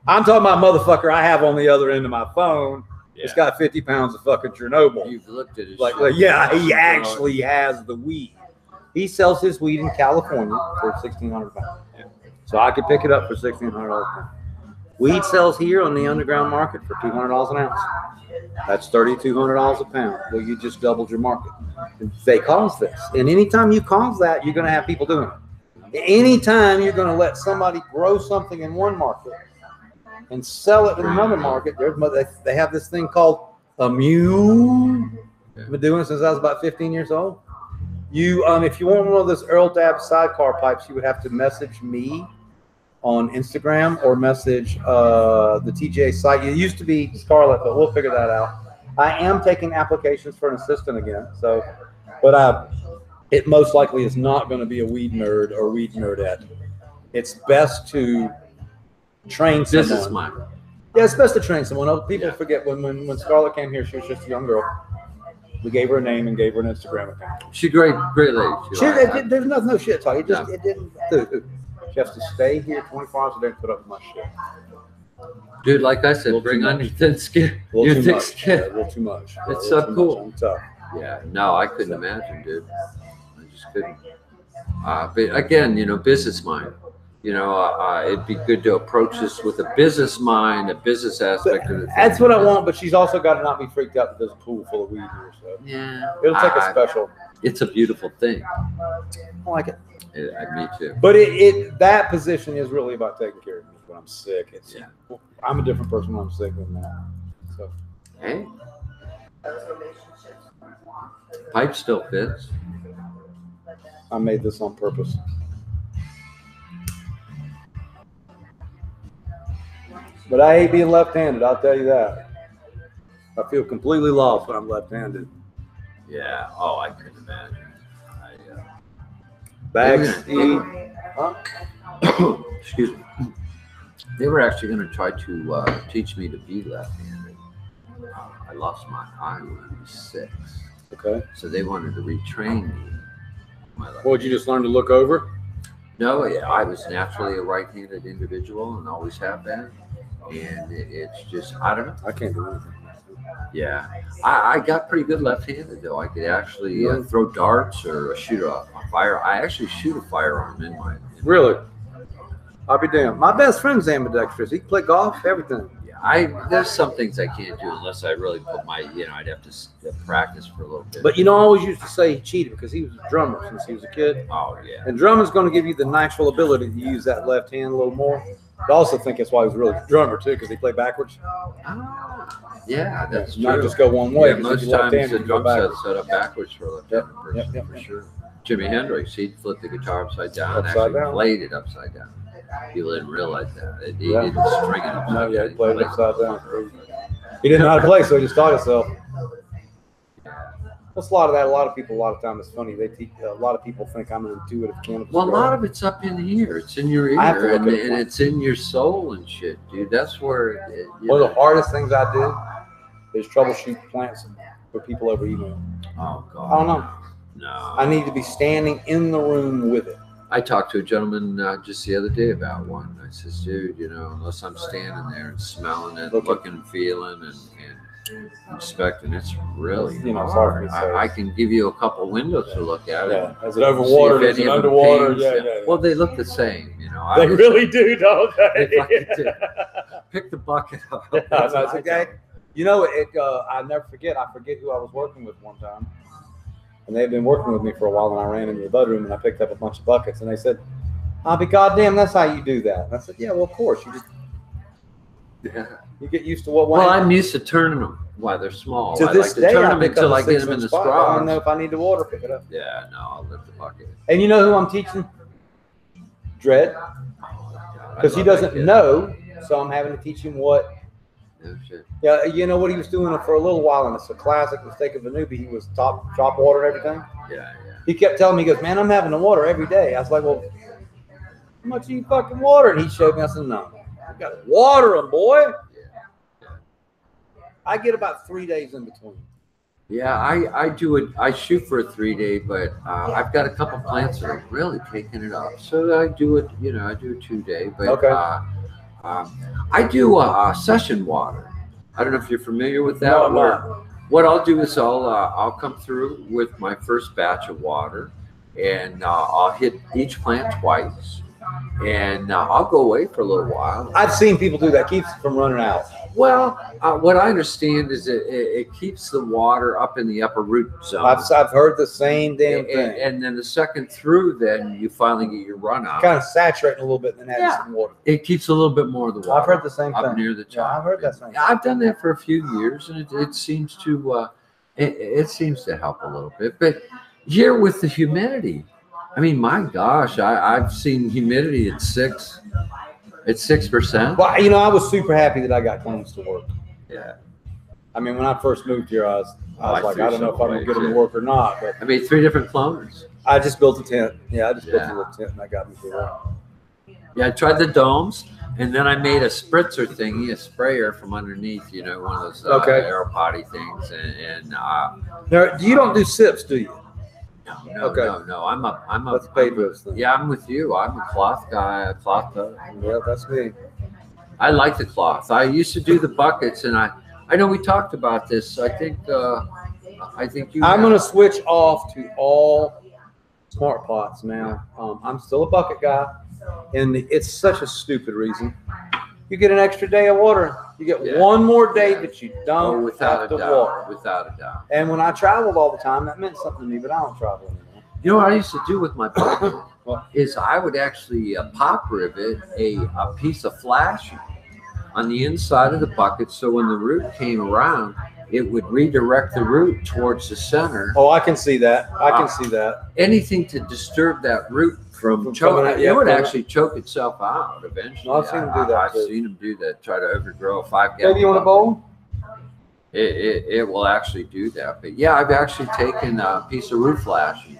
I'm talking about motherfucker I have on the other end of my phone. yeah. It's got 50 pounds of fucking Chernobyl. You've looked at it. Like, yeah, he actually has the weed. He sells his weed in California for $1,600 a pound. Yeah. So I could pick it up for $1,600 a pound. Weed sells here on the underground market for $200 an ounce. That's $3,200 a pound. Well, you just doubled your market. They cause this. And anytime you cause that, you're going to have people doing it. Anytime you're going to let somebody grow something in one market and sell it in another market, they have this thing called a mule. I've been doing it since I was about 15 years old. If you want one of those Earl Dab sidecar pipes, you would have to message me on Instagram or message the TJ site. It used to be Scarlett, but we'll figure that out. I am taking applications for an assistant again, but it most likely is not going to be a weed nerd or weed nerdette. It's best to train someone. Business mind. Yeah, it's best to train someone. People forget when Scarlett came here, she was just a young girl. We gave her a name and gave her an Instagram account. She's a great lady. There's no shit talk. It didn't. Dude, she has to stay here 24 hours a day and put up with my shit. Dude, like I said, bring on your thin skin. Your thick skin. Yeah, a little too much. It's so cool. I'm tough. Yeah, no, I couldn't imagine, dude. I just couldn't. But again, business mind. It'd be good to approach this with a business mind, a business aspect of it. That's what I want, but she's also got to not be freaked out that there's a pool full of weed here. So yeah, it'll take a special. It's a beautiful thing. I like it. Me too. But that position is really about taking care of me when I'm sick. I'm a different person when I'm sick than that. So hey, pipe still fits. I made this on purpose. But I hate being left-handed, I'll tell you that. I feel completely lost when I'm left-handed. Yeah. Oh, I couldn't imagine. Backseat. Excuse me. They were actually going to try to teach me to be left-handed. I lost my eye when I was 6. Okay. So they wanted to retrain me. Would you just learn to look over? No, yeah, I was naturally a right-handed individual and always have been. And it's just, I don't know. I can't do anything. Yeah. I got pretty good left-handed, though. I could actually throw darts or shoot a fire. I actually shoot a firearm in my. Really? I'll be damned. My best friend's ambidextrous. He can play golf, everything. Yeah, there's some things I can't do unless I really put I'd have to practice for a little bit. But I always used to say he cheated because he was a drummer since he was a kid. Oh, yeah. And drumming's going to give you the natural ability to use that left hand a little more. I also think that's why he was really a drummer, too, because he played backwards. Yeah, that's true. Not just go one way. Yeah, most times the drum set's set up backwards for a left-handed person, for sure. Jimi Hendrix, he'd flip the guitar upside down and played it upside down. People didn't realize that. He didn't string it upside down. Yeah, he played it upside down. He didn't know how to play, so he just taught himself. That's a lot of that. A lot of people, a lot of time, it's funny. A lot of people think I'm an intuitive cannabis. Well, a lot of it's up in here. It's in your ear, and it's in your soul and shit, dude. That's where. One of the hardest things I do is troubleshoot plants for people over email. Oh God. I don't know. No. I need to be standing in the room with it. I talked to a gentleman just the other day about one. I says, dude, you know, unless I'm standing there and smelling it, looking and feeling and inspecting, it's really hard. I can give you a couple windows to look at it. Yeah. Is it overwater? Is it underwater? Yeah. Well, they look the same, you know. They really do, don't they? Pick the bucket up. That's okay. You know, I never forget. I forget who I was working with one time. And they had been working with me for a while, and I ran into the bedroom and I picked up a bunch of buckets, and they said, "I'll be goddamn, that's how you do that." And I said, "Yeah, well, of course. You get used to what." Well, I'm used to turning them while they're small. To this day, turn them until I get them in the straw. I don't know if I need the water, pick it up. Yeah, no, I'll lift the bucket. And you know who I'm teaching? Dread, because he doesn't know, so I'm having to teach him what. No shit. Yeah, you know what he was doing for a little while, and it's a classic mistake of a newbie. He was top water and everything. Yeah. He kept telling me, he goes, "Man, I'm having the water every day." I was like, "Well, how much do you fucking water?" And he showed me. I said, "No, you got to water them, boy." Yeah. I get about 3 days in between. Yeah, I do it. I shoot for a 3-day, but I've got a couple plants that are really taking it up. So I do it. You know, I do a 2-day, but okay. I do session water. I don't know if you're familiar with that. No, what I'll do is I'll come through with my first batch of water, and I'll hit each plant twice, and I'll go away for a little while. I've seen people do that. Keeps it from running out. Well, what I understand is it keeps the water up in the upper root zone. I've heard the same damn thing. And then the second through, then you finally get your runout. Kind of saturating a little bit and then adding some water. It keeps a little bit more of the water. I've heard the same thing. Up near the top. Yeah, I've heard that same thing. I've done that for a few years, and it seems to it seems to help a little bit. But here with the humidity, I mean, my gosh, I've seen humidity at 6%. Well, you know, I was super happy that I got clones to work. Yeah. I mean, when I first moved here, I was like, I don't know if I'm gonna get them to work or not. But I made 3 different cloners. I just built a tent. Yeah, I just built a little tent, and I got me through that. Yeah, I tried the domes, and then I made a spritzer thingy, a sprayer from underneath. You know, one of those aeropotty things. And now, you don't do sips, do you? No. I'm a. That's Pedro's thing. Yeah, I'm with you. I'm a cloth guy. A cloth dog. Yeah, that's me. I like the cloth. I used to do the buckets, and I know we talked about this. I think you. I'm going to switch off to all smart pots now. I'm still a bucket guy, and it's such a stupid reason. You get an extra day of water. You get one more day that you don't have to water. Without a doubt. And when I traveled all the time, that meant something to me, but I don't travel anymore. You know what I used to do with my bucket is I would actually pop rivet a piece of flashing on the inside of the bucket, so when the root came around, it would redirect the root towards the center. Oh, I can see that. I can see that. Anything to disturb that root from choking, it would actually choke itself out eventually. No, I've seen them do that. I've seen them do that. Try to overgrow a 5-gallon. Maybe you want a bowl? It will actually do that. But yeah, I've actually taken a piece of root flashing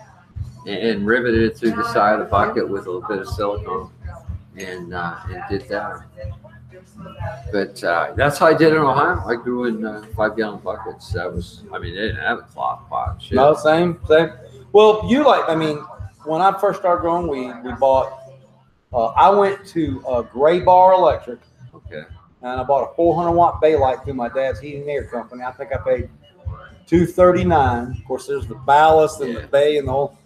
and riveted it through the side of the bucket with a little bit of silicone, and did that. But that's how I did it in Ohio. I grew in 5-gallon buckets. That was, I mean, they didn't have a cloth pot. Shit. No, same. Well, when I first started growing, we bought, I went to Gray Bar Electric. Okay. And I bought a 400-watt bay light through my dad's heating and air company. I think I paid $239. Of course, there's the ballast and the bay and the whole.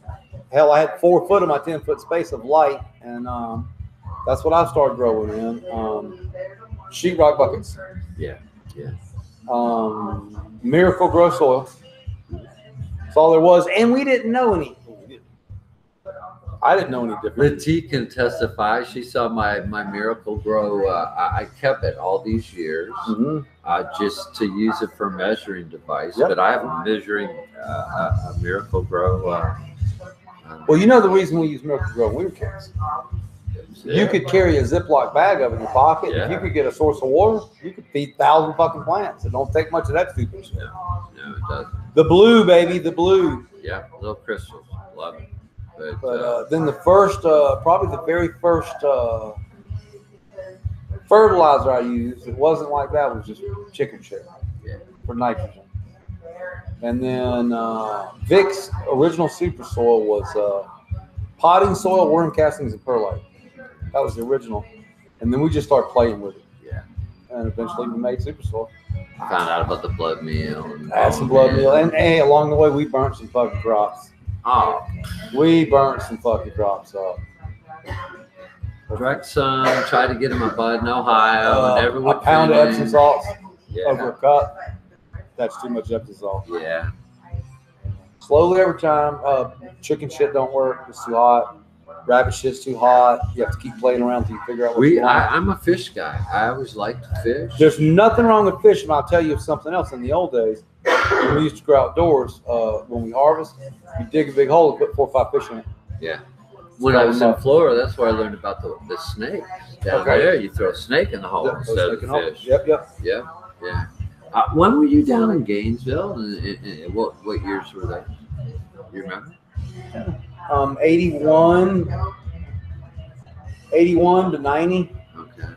Hell, I had 4 foot of my 10-foot space of light, and that's what I started growing in. Sheetrock buckets. Yeah. Miracle Grow soil. That's all there was, and we didn't know any. I didn't know any different. The T can testify. She saw my Miracle Grow. I kept it all these years, just to use it for a measuring device. But I have a measuring a Miracle Grow. Well, you know the reason we use Miracle Grow winter kids. You could carry a Ziploc bag of it in your pocket. If you could get a source of water, you could feed 1,000 fucking plants. It don't take much of that stupid shit. No, it doesn't. The blue, baby, the blue. Yeah, little crystals. Love it. But then the first, probably the very first fertilizer I used, it wasn't like that. It was just chicken shit for nitrogen. And then Vic's original super soil was Potting soil, worm castings, and perlite. That was the original. And then we just started playing with it. Yeah. And eventually we made super soil. Found out about the blood meal. And Had some blood meal. And hey, along the way, we burnt some fucking crops. Oh. We burnt some fucking crops up. Direct some, tried to get him a bud in Ohio. Never would a pound of Epsom salts Yeah. over a cup. That's too much Epsom salt. Yeah. Slowly over time, chicken shit don't work. It's too hot. Rabbit shit's too hot. You have to keep playing around until you figure out what you want. I'm a fish guy. I always liked fish. There's nothing wrong with fishing. I'll tell you something else. In the old days, when we used to go outdoors, when we harvest, you dig a big hole and put 4 or 5 fish in it. Yeah. When I was in Florida, that's where I learned about the snakes. Down there, you throw a snake in the hole instead of fish. Yep. Yeah. When were you down in Gainesville? And what years were they? You remember? 81 to 90. Okay.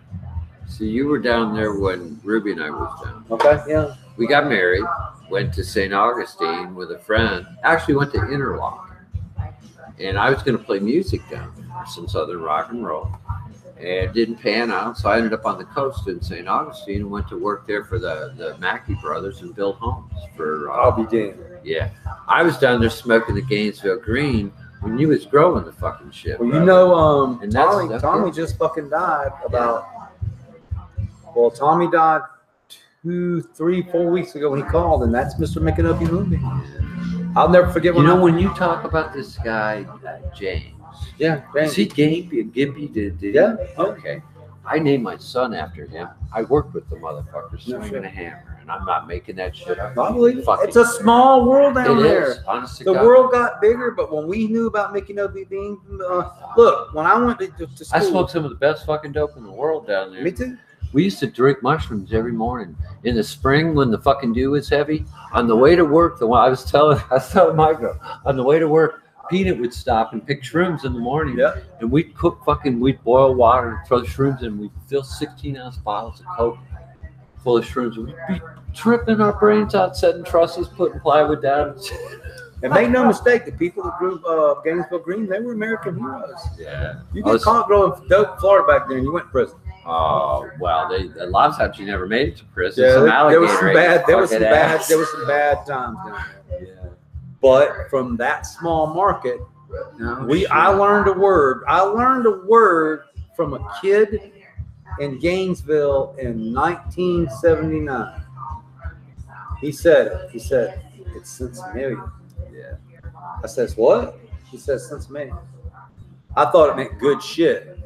So you were down there when Ruby and I was down. Okay, yeah. We got married, went to St. Augustine with a friend. Actually went to Interlochen. And I was going to play music down there, some Southern rock and roll. And it didn't pan out, so I ended up on the coast in St. Augustine and went to work there for the Mackey brothers and build homes for. I'll be damned. Yeah, I was down there smoking the Gainesville Green when you was growing the fucking shit. Well, you know, and Tommy just fucking died about. Well, Tommy died 2, 3, 4 weeks ago when he called, and that's Mr. McAnuppy movie. I'll never forget when you talk about this guy James. Yeah, Is he Gimpy? Did yeah. Okay. I named my son after him. I worked with the motherfucker swinging a hammer, and I'm not making that shit up. I believe it. It's a small world down there. Is, honest to the God. world got bigger, but when we knew about Mickey Noby being, look, when I went to school, I smoked some of the best fucking dope in the world down there. Me too. We used to drink mushrooms every morning in the spring when the fucking dew was heavy. On the way to work, I was telling my girl, on the way to work, Peanut would stop and pick shrooms in the morning. Yeah. And we'd boil water and throw the shrooms in. We'd fill 16-ounce bottles of Coke full of shrooms. We'd be tripping our brains out, setting trusses, putting plywood down. And make no mistake, the people that grew Gainesville Green, they were American heroes. Yeah. You get caught growing dope in Florida back there and you went to prison. Oh, well, a lot of times you never made it to prison. Yeah, there was some bad times down there. Yeah. But from that small market, I learned a word. I learned a word from a kid in Gainesville in 1979. He said, it's Centennial. Yeah. I says, what? He says, Centennial. I thought it meant good shit.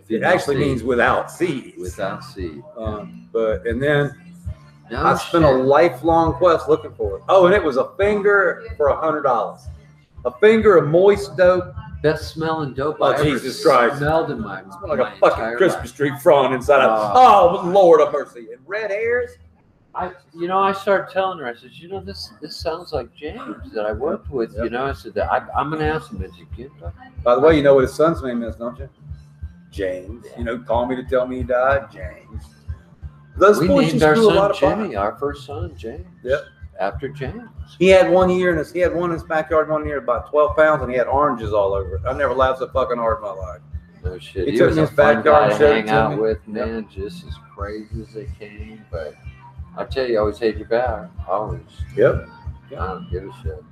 It actually means without seeds. Without seed. And then I spent a lifelong quest looking for it. Oh, and it was a finger for $100. A finger of moist dope. Best smelling dope I Jesus Christ. Smelled in my like a fucking Christmas tree frond inside of. Oh, Lord of mercy! And red hairs. I started telling her. I said, this sounds like James that I worked with. Yep. I said that I'm gonna ask him. Is he good? By the way, you know what his son's name is, don't you? James. Call me to tell me he died. James. We named our son Jimmy, our first son, James. Yep. After James. He had one in his backyard 1 year, about 12 pounds, and he had oranges all over it. I never laughed so fucking hard in my life. No shit. He took was me a his fun guy backyard to hang and out showed it to with, me. man. Just as crazy as they came. But I tell you, I always had your back. Always. Yep. I don't give a shit.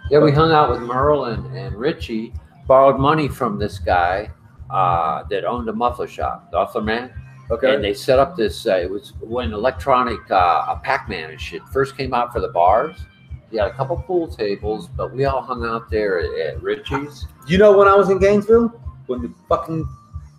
Yeah, we hung out with Merle and Richie, borrowed money from this guy that owned a muffler shop, Muffler Man. Okay. And they set up this, it was when electronic Pac-Man and shit first came out for the bars. You had a couple pool tables, but we all hung out there at Richie's. You know when I was in Gainesville? When the fucking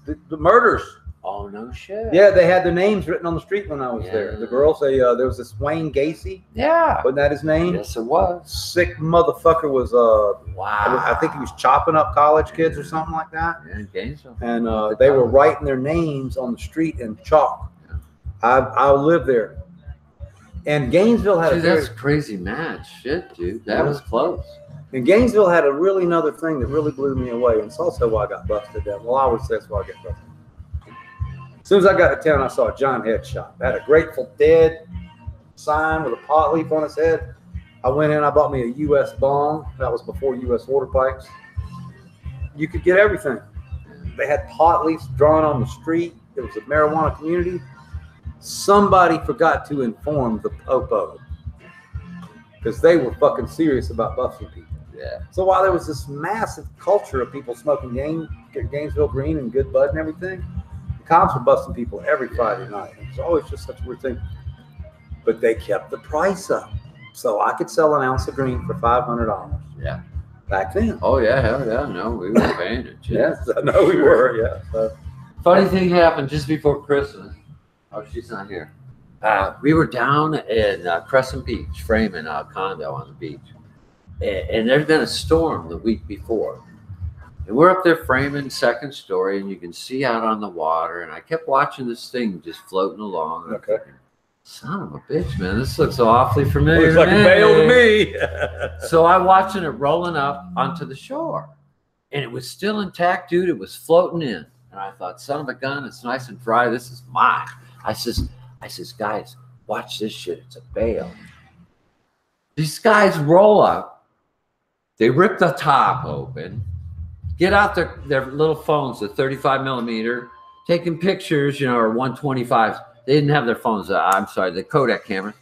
the murders. Oh, no shit. Yeah, they had their names written on the street when I was there. The girls say there was this Wayne Gacy. Yeah. Wasn't that his name? Yes, it was. Sick motherfucker was, wow. I think he was chopping up college kids or something like that. Yeah, in Gainesville. And they were writing their names on the street in chalk. Yeah. I lived there. And Gainesville had that's a crazy match. Shit, dude. That was close. And Gainesville had really another thing that really blew me away. And it's also why I got busted down. Well, I always say that's why I get busted. As soon as I got to town, I saw a John Head shop. It had a Grateful Dead sign with a pot leaf on its head. I went in, I bought me a U.S. bong. That was before U.S. water pipes. you could get everything. They had pot leaves drawn on the street. It was a marijuana community. Somebody forgot to inform the popo because they were fucking serious about busting people. Yeah. So while there was this massive culture of people smoking Gainesville green and good bud and everything, the cops were busting people every Friday night. It was always just such a weird thing. But they kept the price up. So I could sell an ounce of green for $500. Yeah. Back then. Oh yeah, hell yeah. No, we were paying it. Yes, I know we were. Yeah. So. Funny thing happened just before Christmas. Oh, she's not here. We were down in Crescent Beach, framing a condo on the beach. And there's been a storm the week before. And we're up there framing second story, and you can see out on the water. And I kept watching this thing just floating along. And okay. Thinking, son of a bitch, man, this looks awfully familiar. Looks like a bale to me. So I'm watching it rolling up onto the shore. And it was still intact, dude. It was floating in. And I thought, son of a gun, it's nice and dry. This is mine. I says, guys, watch this shit. It's a bale. These guys roll up. They rip the top open, get out their little phones, the 35 millimeter, taking pictures, you know, or 125s. They didn't have their phones. I'm sorry, the Kodak cameras.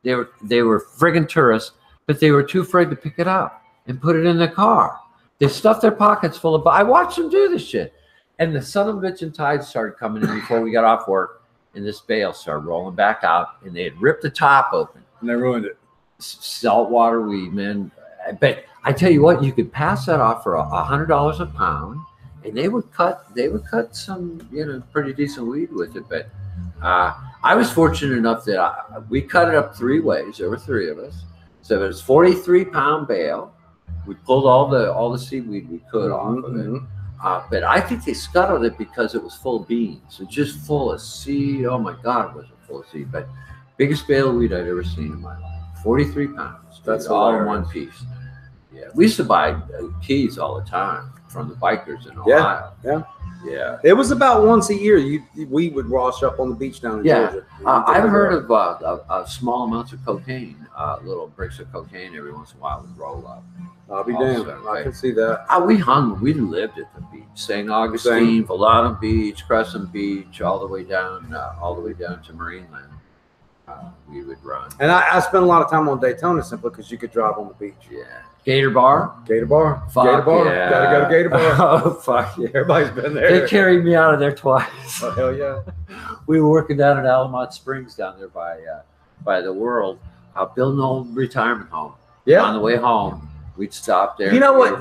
They were friggin' tourists, but they were too afraid to pick it up and put it in the car. They stuffed their pockets full of. I watched them do this shit, and the son of a bitch and tide started coming in before we got off work, and this bale started rolling back out, and they had ripped the top open. And they ruined it. Saltwater weed, man. But I tell you what, you could pass that off for $100 a pound, and they would cut some, you know, pretty decent weed with it. But I was fortunate enough that we cut it up 3 ways. There were 3 of us, so it was 43-pound bale. We pulled all the seaweed we could off of it. But I think they scuttled it because it was full of beans. It's just full of seed. Oh my God, was it full of seed? But biggest bale of weed I'd ever seen in my life. 43 pounds. That's all in one piece. Yeah, we used to buy keys all the time from the bikers in Ohio. Yeah. It was about once a year. We would wash up on the beach down in Georgia. I've heard of small amounts of cocaine, little bricks of cocaine every once in a while would roll up. I'll be damned. I can see that. We lived at the beach, St. Augustine, Vallada Beach, Crescent Beach, all the way down to Marineland. We would run. And I spent a lot of time on Daytona simply because you could drive on the beach. Yeah. Gator Bar? Gator Bar. Fuck Gator Bar. Yeah. Gotta go to Gator Bar. Oh, fuck yeah. Everybody's been there. They carried me out of there twice. Oh, hell yeah. We were working down at Alamo Springs down there by the World, building an old retirement home. Yeah. On the way home, we'd stop there. You know what?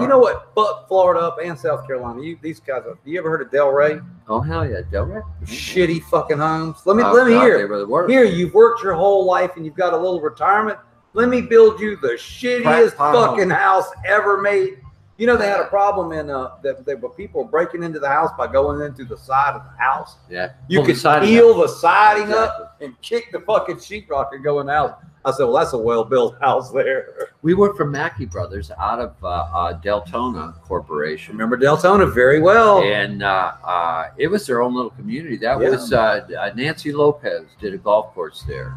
Fuck Florida up and South Carolina. These guys. You ever heard of Delray? Oh hell yeah, Delray. Shitty fucking homes. Let me hear. They were the worst. Here, you've worked your whole life and you've got a little retirement. Let me build you the shittiest fucking house ever made. You know, they had a problem in that people were breaking into the house by going into the side of the house. Yeah. You could peel the siding up and kick the fucking sheetrock and go in the house. I said, well, that's a well-built house there. We worked for Mackey Brothers out of Deltona Corporation. Remember Deltona very well. And it was their own little community. That was Nancy Lopez did a golf course there.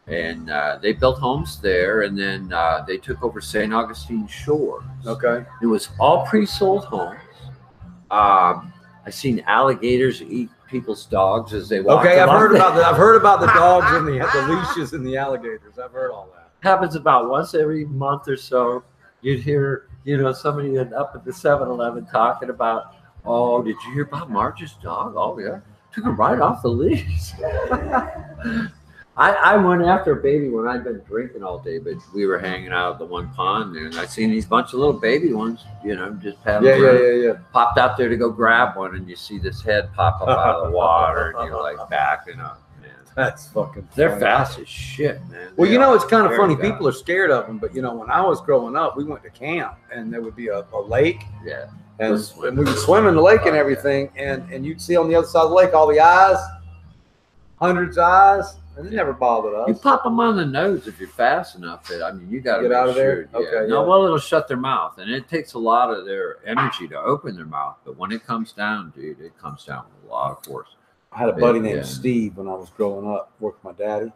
And they built homes there, and then they took over St. Augustine Shores. Okay. It was all pre-sold homes. I seen alligators eat people's dogs as they walk. Okay, I've heard about the dogs and the leashes and the alligators. I've heard all that. Happens about once every month or so. You'd hear, somebody up at the 7-Eleven talking about, oh, did you hear about Marge's dog? Oh yeah, took him right off the leash. I went after a baby when I'd been drinking all day, but we were hanging out at the one pond there, and I seen these bunch of little baby ones, just paddling around. Yeah. Popped out there to go grab one, and you see this head pop up out of the water, and you're like backing up, man. That's fucking They're funny. fast as shit, man. Well, it's kind of funny. Fast. People are scared of them, but when I was growing up, we went to camp, and there would be a lake. Yeah. And we would swim in the lake and everything, and you'd see on the other side of the lake all the eyes, hundreds of eyes. And it never bothered us. You pop them on the nose if you're fast enough. You got to get out of there. Yeah. Okay. No, well, it'll shut their mouth, and it takes a lot of their energy to open their mouth. But when it comes down, dude, it comes down with a lot of force. I had a buddy named Steve when I was growing up, worked with my daddy,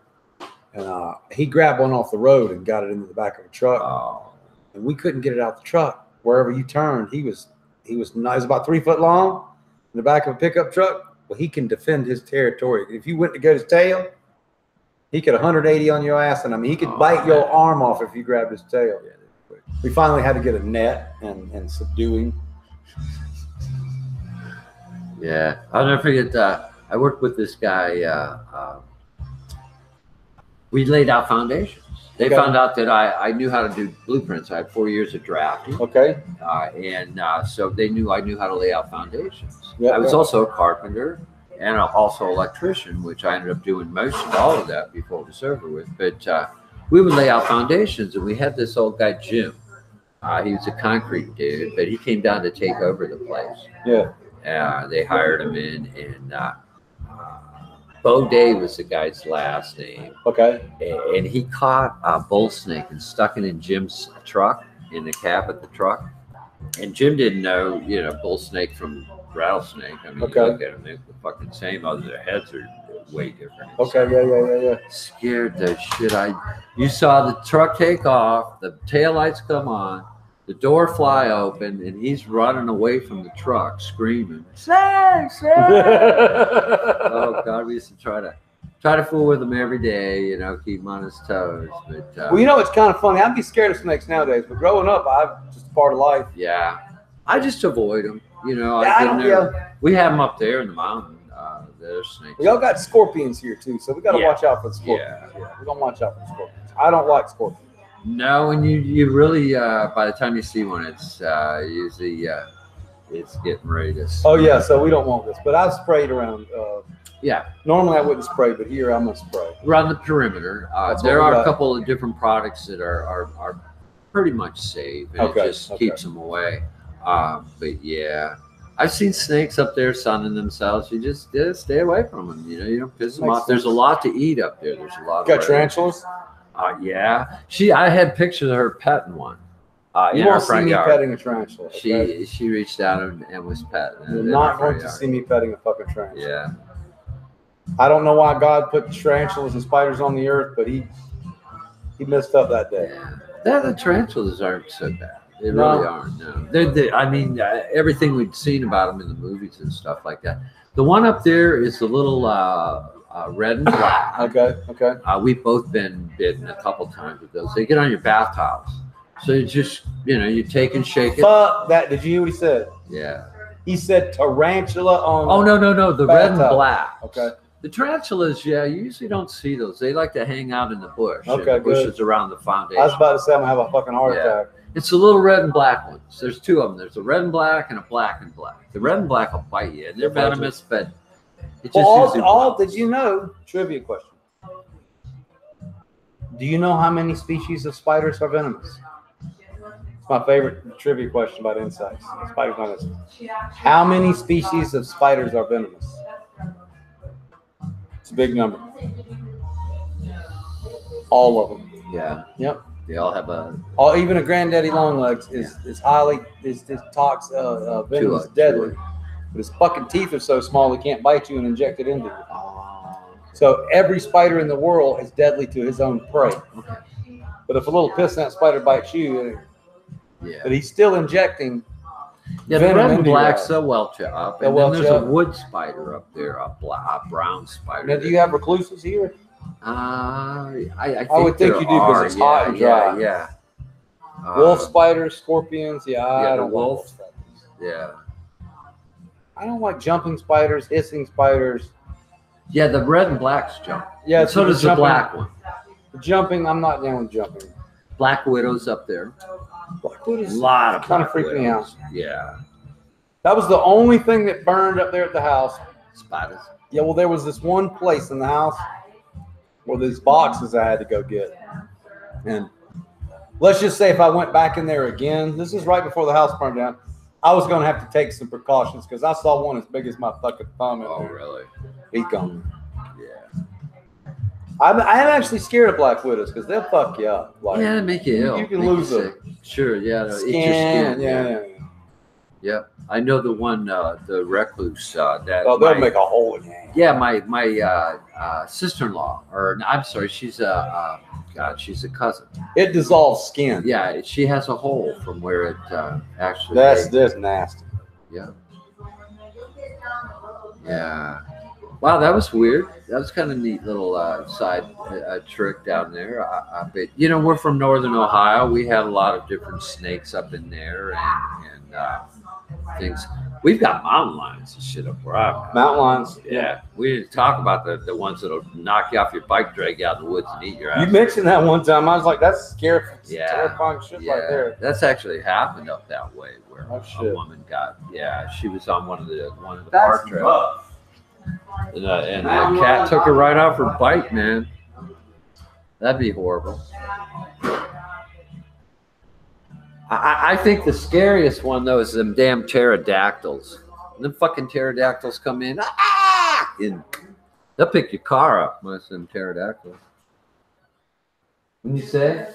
and he grabbed one off the road and got it into the back of a truck. Oh. And we couldn't get it out the truck. Wherever you turned, he was he was about 3 foot long in the back of a pickup truck. Well, he can defend his territory. If you went to get his tail, he could 180 on your ass, and I mean, he could bite your arm off if you grabbed his tail. We finally had to get a net and subdue him. Yeah, I'll never forget. I worked with this guy. We laid out foundations. They found out that I knew how to do blueprints. I had 4 years of drafting. Okay. So they knew I knew how to lay out foundations. Yep, I was also a carpenter and also an electrician, which I ended up doing most of all of that before it was over with. But we would lay out foundations, and we had this old guy, Jim. He was a concrete dude, but he came down to take over the place. Yeah. They hired him in, and Bo Day was the guy's last name. Okay. And he caught a bull snake and stuck it in Jim's truck, in the cab of the truck. And Jim didn't know, bull snake from rattlesnake. I mean, you look at them, they're the fucking same, other their heads are way different. Okay, yeah. Scared the shit. You saw the truck take off, the taillights come on, the door fly open, and he's running away from the truck, screaming, "Snake, snake!" Oh God, we used to try to fool with him every day, keep him on his toes. But well, it's kind of funny. I'd be scared of snakes nowadays, but growing up, I've just part of life. Yeah, I just avoid them. We have them up there in the mountain. There's snakes. We all got scorpions here too, so we got to watch out for the scorpions. Yeah, we're gonna watch out for the scorpions. I don't like scorpions. No, and you really by the time you see one, it's usually it's getting ready to. Oh yeah, so we don't want this, but I've sprayed around. Yeah. Normally I wouldn't spray, but here I'm gonna spray around the perimeter. There are a couple of different products that are pretty much safe, and it just keeps them away. But yeah, I've seen snakes up there sunning themselves. You just stay away from them. You don't piss them off. There's a lot to eat up there. There's a lot. Got tarantulas? Yeah. I had pictures of her petting one. You won't see me petting a tarantula. Okay? She reached out and was petting. You're not going to see me petting a fucking tarantula. Yeah. I don't know why God put tarantulas and spiders on the earth, but he messed up that day. Yeah. The tarantulas aren't so bad. They really aren't. No. I mean, everything we'd seen about them in the movies and stuff like that. The one up there is a little red and black. Okay. We've both been bitten a couple times with those. They get on your bath towels. So you just, you take and shake it. Fuck that. Did you hear what he said? Yeah. He said tarantula on. Oh, no. The red and black. Okay. The tarantulas, you usually don't see those. They like to hang out in the bush. Okay, the bushes around the foundation. I was about to say I'm going to have a fucking heart attack. It's the little red and black ones. There's two of them. There's a red and black and a black and black. The red and black will bite you. And they're venomous, but it just did you know? Trivia question. Do you know how many species of spiders are venomous? It's my favorite trivia question about insects. Spiders are venomous. How many species of spiders are venomous? It's a big number. All of them. Yeah. Yep. They all have even a granddaddy longlegs is highly toxic, venomous, deadly. But his fucking teeth are so small he can't bite you and inject it into you. So every spider in the world is deadly to his own prey. But if a little pissant spider bites you, but he's still injecting. Yeah, the red and black's so well up. And then there's a wood spider up there, a brown spider. Now, do you have recluses here? I would think you do because it's hot and dry. Yeah. Wolf spiders, scorpions. I don't wolf. Yeah. I don't like jumping spiders, hissing spiders. Yeah, the red and blacks jump. Yeah, so does the black one. Jumping, I'm not down with jumping. Black widows up there. Black widows. A lot of kind of freaked me out. Yeah. That was the only thing that burned up there at the house. Spiders. Yeah, well, there was this one place in the house where these boxes I had to go get. And let's just say if I went back in there again, this is right before the house burned down, I was going to have to take some precautions because I saw one as big as my fucking thumb. Oh, really? He's gone. Yeah. I'm actually scared of black widows because they'll fuck you up. Like, they make you ill. You can lose them. Sure, yeah. Skin, eat your skin. Yeah. Yep. I know the one, the recluse. That they'll make a hole in your hand. Yeah, my sister-in-law, or I'm sorry, she's a cousin. It dissolves skin. Yeah, she has a hole from where it actually. That's nasty. Yeah. Yeah. Wow, that was weird. That was kind of neat little side trick down there. I bet. You know, we're from northern Ohio. We had a lot of different snakes up in there and things. We've got mountain lions and shit up where I'm at. Mountain lions. Yeah. We didn't talk about the ones that'll knock you off your bike, drag you out in the woods, and eat your ass. You mentioned that one time. I was like, that's scary. Yeah. Terrifying shit right there. That's actually happened up that way where a woman got. Yeah, she was on one of the park trails. And the cat took her right off her bike, man. That'd be horrible. I think the scariest one, though, is them damn pterodactyls. Them fucking pterodactyls come in, and they'll pick your car up, most of them pterodactyls. When you say?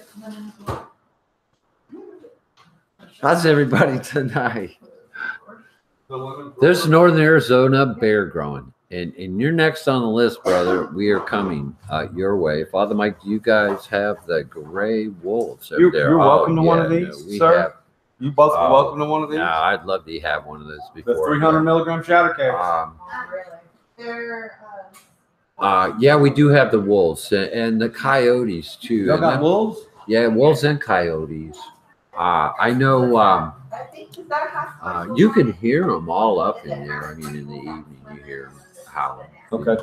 How's everybody tonight? There's northern Arizona bear growing. And you're next on the list, brother. We are coming your way. Father Mike, do you guys have the gray wolves over there? You're welcome to one of these, sir. You both are welcome to one of these. Yeah, I'd love to have one of those before. The 300 milligram shadow cakes. Not really. They're. Yeah, we do have the wolves and the coyotes too. You got wolves? Yeah, wolves and coyotes. I know. You can hear them all up in there. I mean, in the evening, you hear them howling. Okay.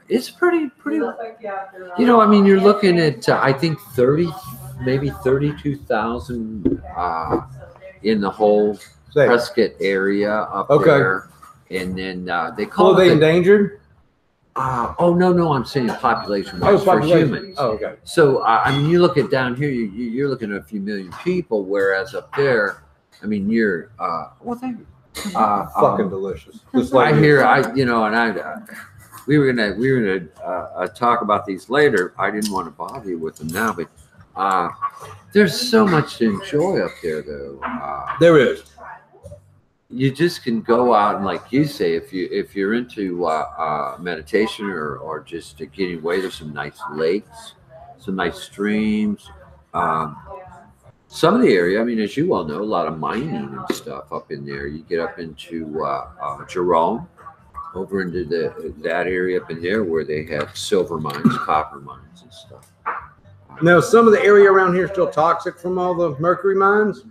It's pretty. You know, I mean, you're looking at I think 30, maybe 32,000 in the whole Prescott area up there, and then they call. Are they endangered? Oh no! I'm saying population for humans. Oh, okay. So I mean, you look at down here, you're looking at a few million people, whereas up there, I mean, you're well, thank you. Fucking delicious. Just like we were gonna talk about these later. I didn't want to bother you with them now, but there's so much to enjoy up there, though. There is. You just can go out and, like you say, if you're into meditation or just getting away, there's some nice lakes, some nice streams. Some of the area, I mean, as you well know, a lot of mining and stuff up in there. You get up into Jerome, over into that area up in there where they have silver mines, copper mines, and stuff. Now, some of the area around here is still toxic from all the mercury mines.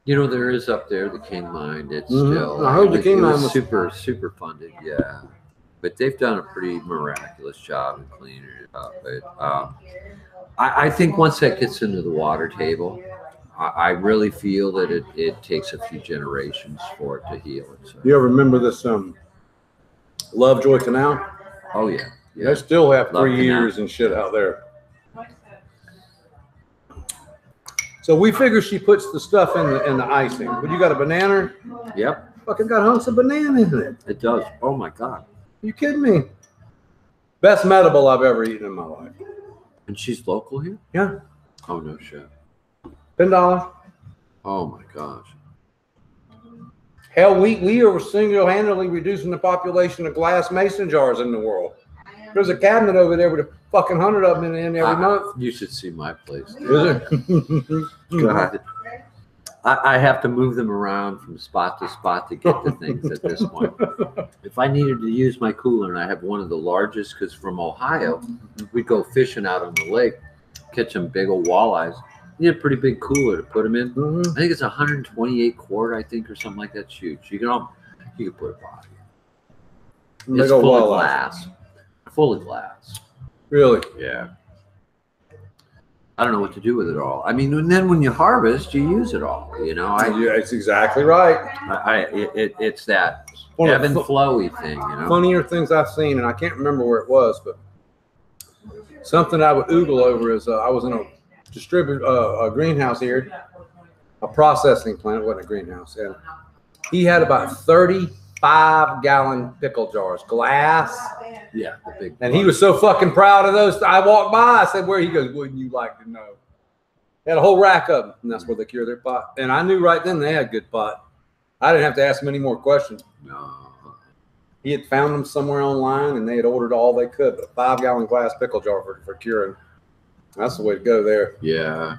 You know, there is up there the King Mine. It's still. I heard the King Mine was super funded, yeah. But they've done a pretty miraculous job in cleaning it up. But I think once that gets into the water table, I really feel that it takes a few generations for it to heal itself. You ever remember this Lovejoy Canal? Oh yeah. They still have 3 years and shit out there. So we figure she puts the stuff in the icing. But you got a banana? Yep. Fucking got hunks of banana in it. It does. Oh my God. You kidding me? Best medible I've ever eaten in my life. And she's local here? Yeah. Oh no shit. $10. Oh my gosh. Hell, we are single-handedly reducing the population of glass mason jars in the world. There's a cabinet over there with a fucking 100 of them in every month. You should see my place. Is it? God. I have to move them around from spot to spot to get to things at this point. If I needed to use my cooler, and I have one of the largest, because from Ohio, we'd go fishing out on the lake, catch some big old walleyes. You need a pretty big cooler to put them in. I think it's 128 quart, I think, or something like that. It's huge. You can put a body. It's full of glass. Full of glass. Really? Yeah. I don't know what to do with it all. I mean, and then when you harvest, you use it all. You know, yeah, it's exactly right. It's that ebb and flowy thing. You know, funnier things I've seen, and I can't remember where it was, but something I would oogle over is I was in a greenhouse here, a processing plant. It wasn't a greenhouse, and he had about 35-gallon pickle jars, glass. Yeah, the big. And he was so fucking proud of those. I walked by. I said, "Where?" He goes, "Wouldn't you like to know?" They had a whole rack of them, and that's where they cure their pot. And I knew right then they had good pot. I didn't have to ask him any more questions. No. He had found them somewhere online, and they had ordered all they could. But a 5-gallon glass pickle jar for curing. That's the way to go there. Yeah.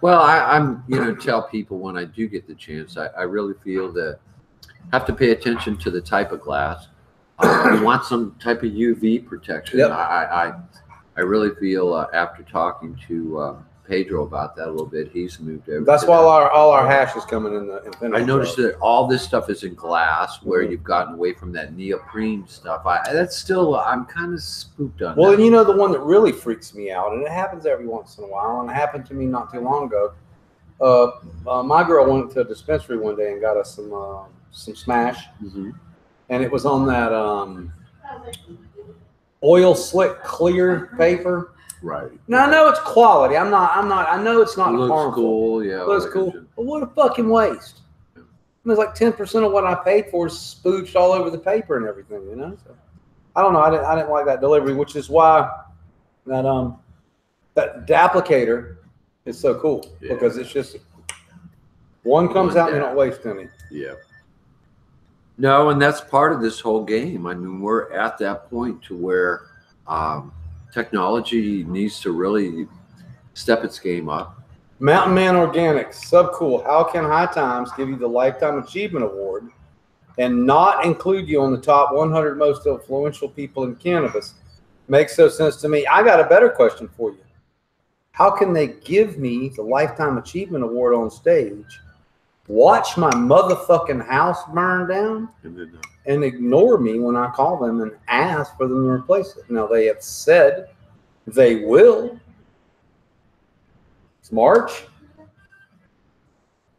Well, I'm tell people when I do get the chance, I really feel that have to pay attention to the type of glass. You want some type of UV protection. Yep. I really feel after talking to Pedro about that a little bit, he's moved over. That's why all our hash is coming in the infinity. I noticed that all this stuff is in glass, where you've gotten away from that neoprene stuff. I'm kind of spooked on. Well, that. and you know the one that really freaks me out, and it happens every once in a while, and it happened to me not too long ago. My girl went to a dispensary one day and got us some smash, and it was on that oil slick clear paper. Right. Now I know it's quality. I'm not. I know it's not looks harmful. Cool, yeah. Looks cool. But what a fucking waste. I mean, it's like 10% of what I paid for is spooched all over the paper and everything. You know. So I don't know. I didn't like that delivery, which is why that the applicator is so cool because it's just one comes out and you don't waste any. Yeah. No, and that's part of this whole game. I mean, we're at that point to where technology needs to really step its game up. Mountain Man Organics, Subcool. How can High Times give you the Lifetime Achievement Award and not include you on the top 100 most influential people in cannabis? Makes no sense to me. I got a better question for you. How can they give me the Lifetime Achievement Award on stage, watch my motherfucking house burn down, and ignore me when I call them and ask for them to replace it? Now, they have said they will. It's March.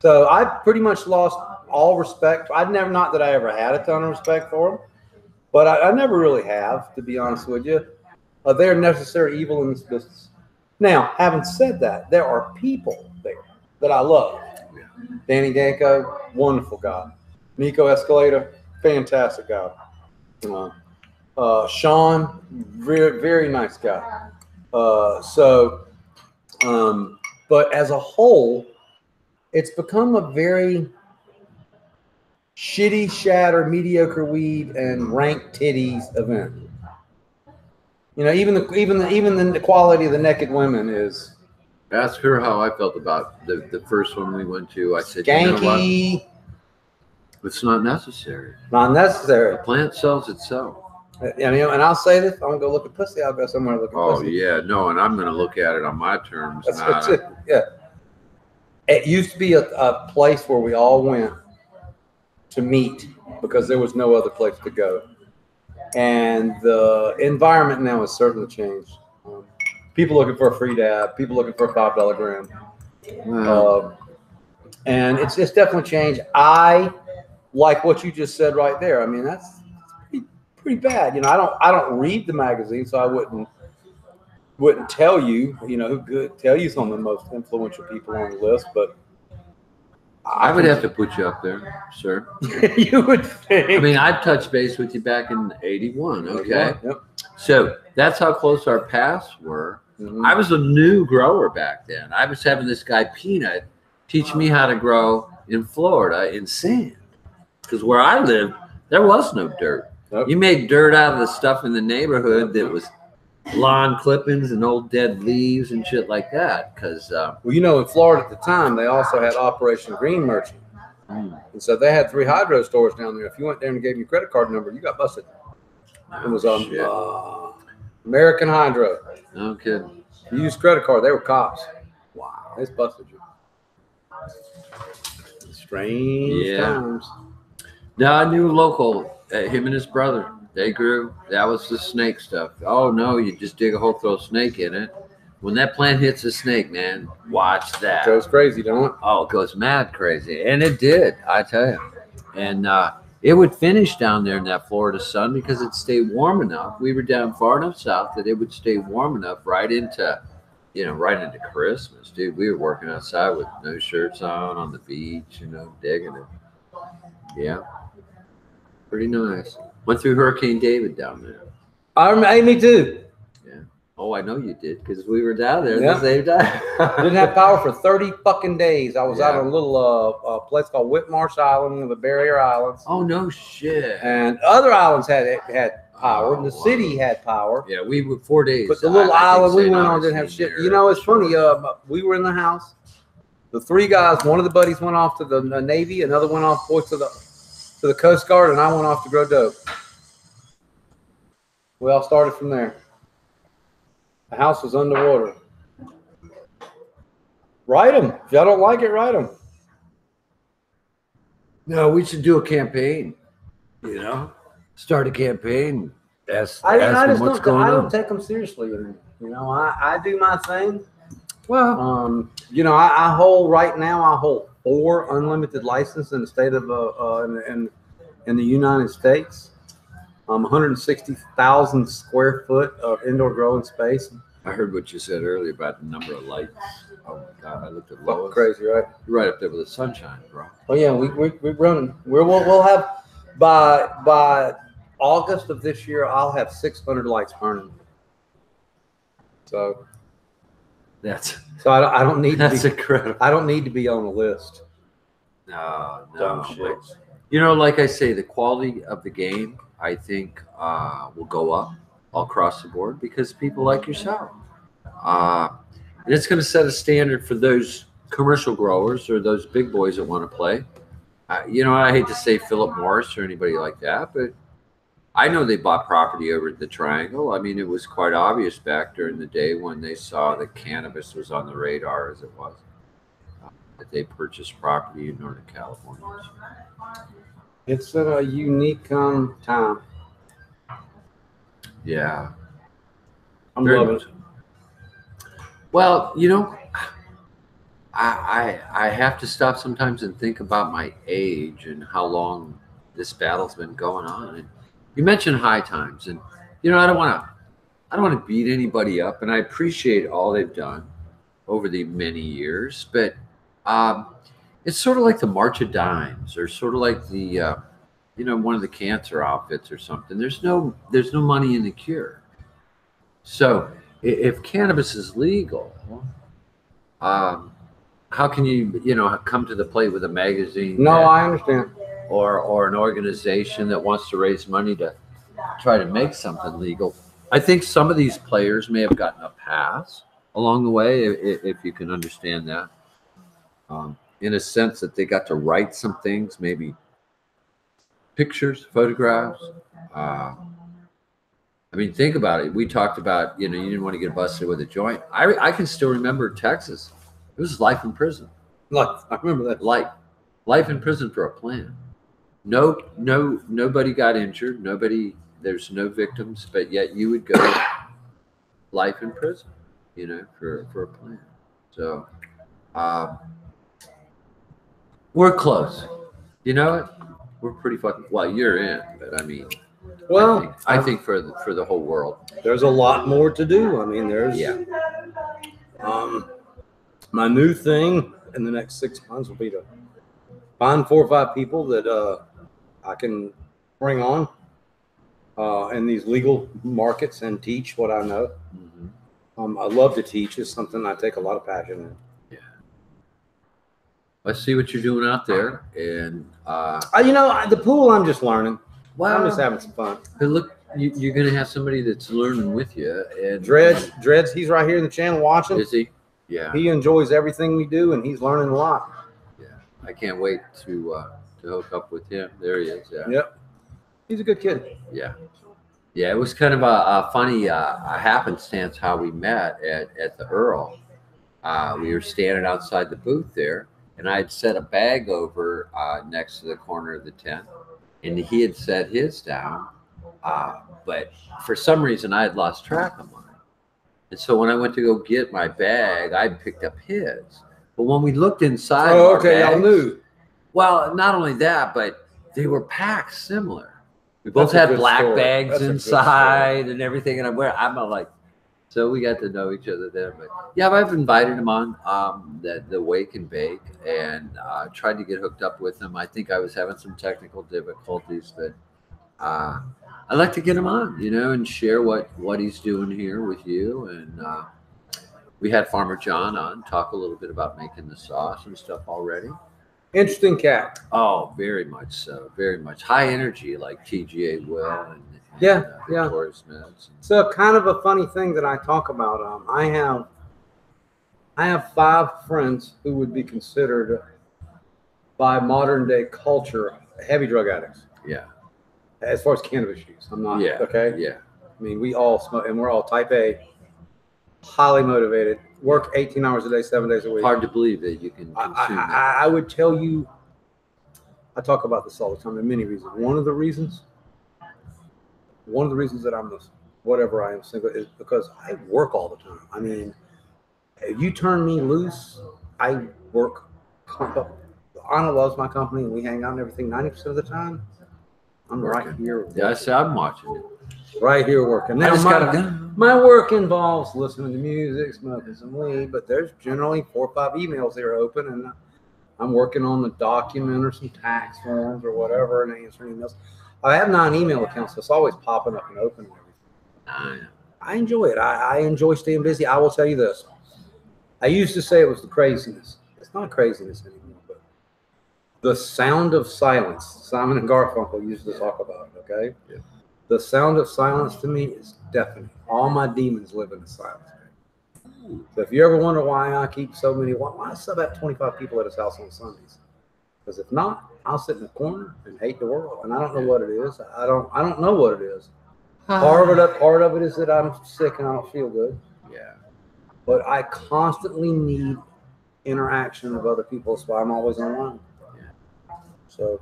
So I pretty much lost all respect. Not that I ever had a ton of respect for them, but I never really have, to be honest with you. They're necessary evil in this business. Now, having said that, there are people there that I love. Danny Danko, wonderful guy. Nico Escalada, fantastic guy. Sean, very, very nice guy. But as a whole, it's become a very shitty, shatter, mediocre weed and rank titties event. You know, even the quality of the naked women is. Ask her how I felt about the first one we went to. I said, skanky. You know what? It's not necessary. Not necessary. The plant sells itself. And I'll say this: I'm gonna go look at pussy. I'll go somewhere to look at pussy. Oh yeah, no, and I'm gonna look at it on my terms. That's it. Yeah. It used to be a place where we all went to meet because there was no other place to go, and the environment now has certainly changed. People looking for a free dab, people looking for a $5 gram. Wow. And it's definitely changed. I like what you just said right there. I mean, that's pretty bad. You know, I don't read the magazine, so I wouldn't tell you, tell you some of the most influential people on the list, but I would have to put you up there, sir. You would think. I mean, I've touched base with you back in 81, okay? Yep. So that's how close our paths were. Mm-hmm. I was a new grower back then. I was having this guy, Peanut, teach me how to grow in Florida in sand. Because where I lived, there was no dirt. Nope. You made dirt out of the stuff in the neighborhood that was lawn clippings and old dead leaves and shit like that. Because in Florida at the time, they also had Operation Green Merchant. And so they had 3 hydro stores down there. If you went there and gave them your credit card number, you got busted. It was American Hydro. No kidding. You used credit card, they were cops. Wow, they busted you. Strange times. No, I knew local. Him and his brother, they grew. That was the snake stuff. Oh no, you just dig a hole, throw a snake in it. When that plant hits a snake, man, watch that. It goes crazy, don't it? Oh, it goes mad crazy, and it did. I tell you, and it would finish down there in that Florida sun because it stayed warm enough. We were down far enough south that it would stay warm enough right into Christmas, dude. We were working outside with no shirts on the beach, digging it. Yeah, pretty nice. Went through Hurricane David down there. Me too. Yeah. Oh, I know you did because we were down there at the same time. Didn't have power for 30 fucking days. I was out on a little place called Whitmarsh Island, one of the barrier islands. Oh no shit! And other islands had power. And the city had power. Yeah, we were 4 days. But the little island we went on didn't have shit. It's funny. We were in the house. The 3 guys. One of the buddies went off to the Navy. Another went off to the to the Coast Guard, and I went off to grow dope. We all started from there. The house was underwater. Write them. If y'all don't like it, write them. No, we should do a campaign. You know, start a campaign. Ask I them just what's don't. going I on. don't take them seriously. You know, I do my thing. Well, you know, I hold right now. I hold 4 unlimited licenses in the state of in the United States. 160,000 square foot of indoor growing space. I heard what you said earlier about the number of lights. Oh my God, I looked at Lois. Crazy, right? You're right up there with the sunshine, bro. Oh yeah, we're running. We'll have by August of this year. I'll have 600 lights burning. So I don't need that's to be, incredible. I don't need to be on the list. No. Dumb shit. You know, like I say, the quality of the game, I think, will go up all across the board because people like yourself. And it's going to set a standard for those commercial growers or those big boys that want to play. You know, I hate to say Philip Morris or anybody like that, but I know they bought property over at the Triangle. I mean, it was quite obvious back during the day when they saw that cannabis was on the radar as it was, that they purchased property in Northern California. It's a unique time. Yeah. I'm loving it. Well, you know, I have to stop sometimes and think about my age and how long this battle's been going on. And you mentioned high times, and you know, I don't want to beat anybody up, and I appreciate all they've done over the many years, but it's sort of like the March of Dimes, or sort of like the you know, one of the cancer outfits or something. There's no money in the cure. So if cannabis is legal, how can you know, come to the plate with a magazine? No, I understand. Or an organization that wants to raise money to try to make something legal. I think some of these players may have gotten a pass along the way, if you can understand that, in a sense that they got to write some things, maybe pictures, photographs. I mean, think about it. We talked about, you know, you didn't want to get busted with a joint. I can still remember Texas. It was life in prison. I remember that. Life in prison for a plant. Nobody got injured. There's no victims, but yet you would go life in prison, you know, for a plant. So we're close. You know what? We're pretty fucking, well, you're in, but I mean, well, I think for the whole world, there's a lot more to do. I mean, there's my new thing in the next 6 months will be to find 4 or 5 people that I can bring on in these legal markets and teach what I know. I love to teach. It's something I take a lot of passion in. Yeah. I see what you're doing out there, and you know, the pool, I'm just learning. Wow. I'm just having some fun. But look, you're going to have somebody that's learning with you. And Dreads, he's right here in the channel watching. Is he? Yeah. He enjoys everything we do, and he's learning a lot. Yeah. I can't wait to hook up with him. There he is. Yeah. Yep. He's a good kid. Yeah. Yeah. It was kind of a funny happenstance how we met at the Earl. We were standing outside the booth there, and I had set a bag over next to the corner of the tent, and he had set his down. But for some reason, I had lost track of mine. And so when I went to go get my bag, I picked up his. But when we looked inside, y'all knew. Well, not only that, but they were packed similar. We both had black bags inside and everything, and I'm like, so we got to know each other there. But yeah, I've invited him on the Wake and Bake, and tried to get hooked up with him. I think I was having some technical difficulties, but I'd like to get him on, you know, and share what he's doing here with you. And we had Farmer John on, talk a little bit about making the sauce and stuff already. Interesting cat. Oh, very much so. Very much high energy, like TGA Will and Victoria Smith. So kind of a funny thing that I talk about. I have 5 friends who would be considered by modern day culture heavy drug addicts. Yeah. As far as cannabis use, I'm not. Yeah. Okay. Yeah. I mean, we all smoke, and we're all type A, highly motivated, work 18 hours a day, 7 days a week. Hard to believe that you can consume that. I would tell you, I talk about this all the time. There are many reasons. One of the reasons that I'm this, whatever I am single, is because I work all the time. I mean, if you turn me loose, I work. Anna loves my company, and we hang out and everything. 90% of the time, I'm Working. right here. Yeah, I say I'm watching it. Right here working. Now, my work involves listening to music, smoking some weed, but there's generally 4 or 5 emails that are open, and I'm working on the document or some tax forms or whatever, and answering emails. I have 9 email accounts, so it's always popping up and open and everything. I enjoy it. I enjoy staying busy. I will tell you this. I used to say it was the craziness. It's not craziness anymore, but the sound of silence. Simon and Garfunkel used to talk about it, okay? Yeah. The sound of silence to me is deafening. All my demons live in the silence. So if you ever wonder why I keep so many, why I still have 25 people at his house on Sundays? Because if not, I'll sit in the corner and hate the world. And I don't know what it is. I don't know what it is. Part of it is that I'm sick and I don't feel good. Yeah. But I constantly need interaction of other people, so I'm always online. Yeah. So,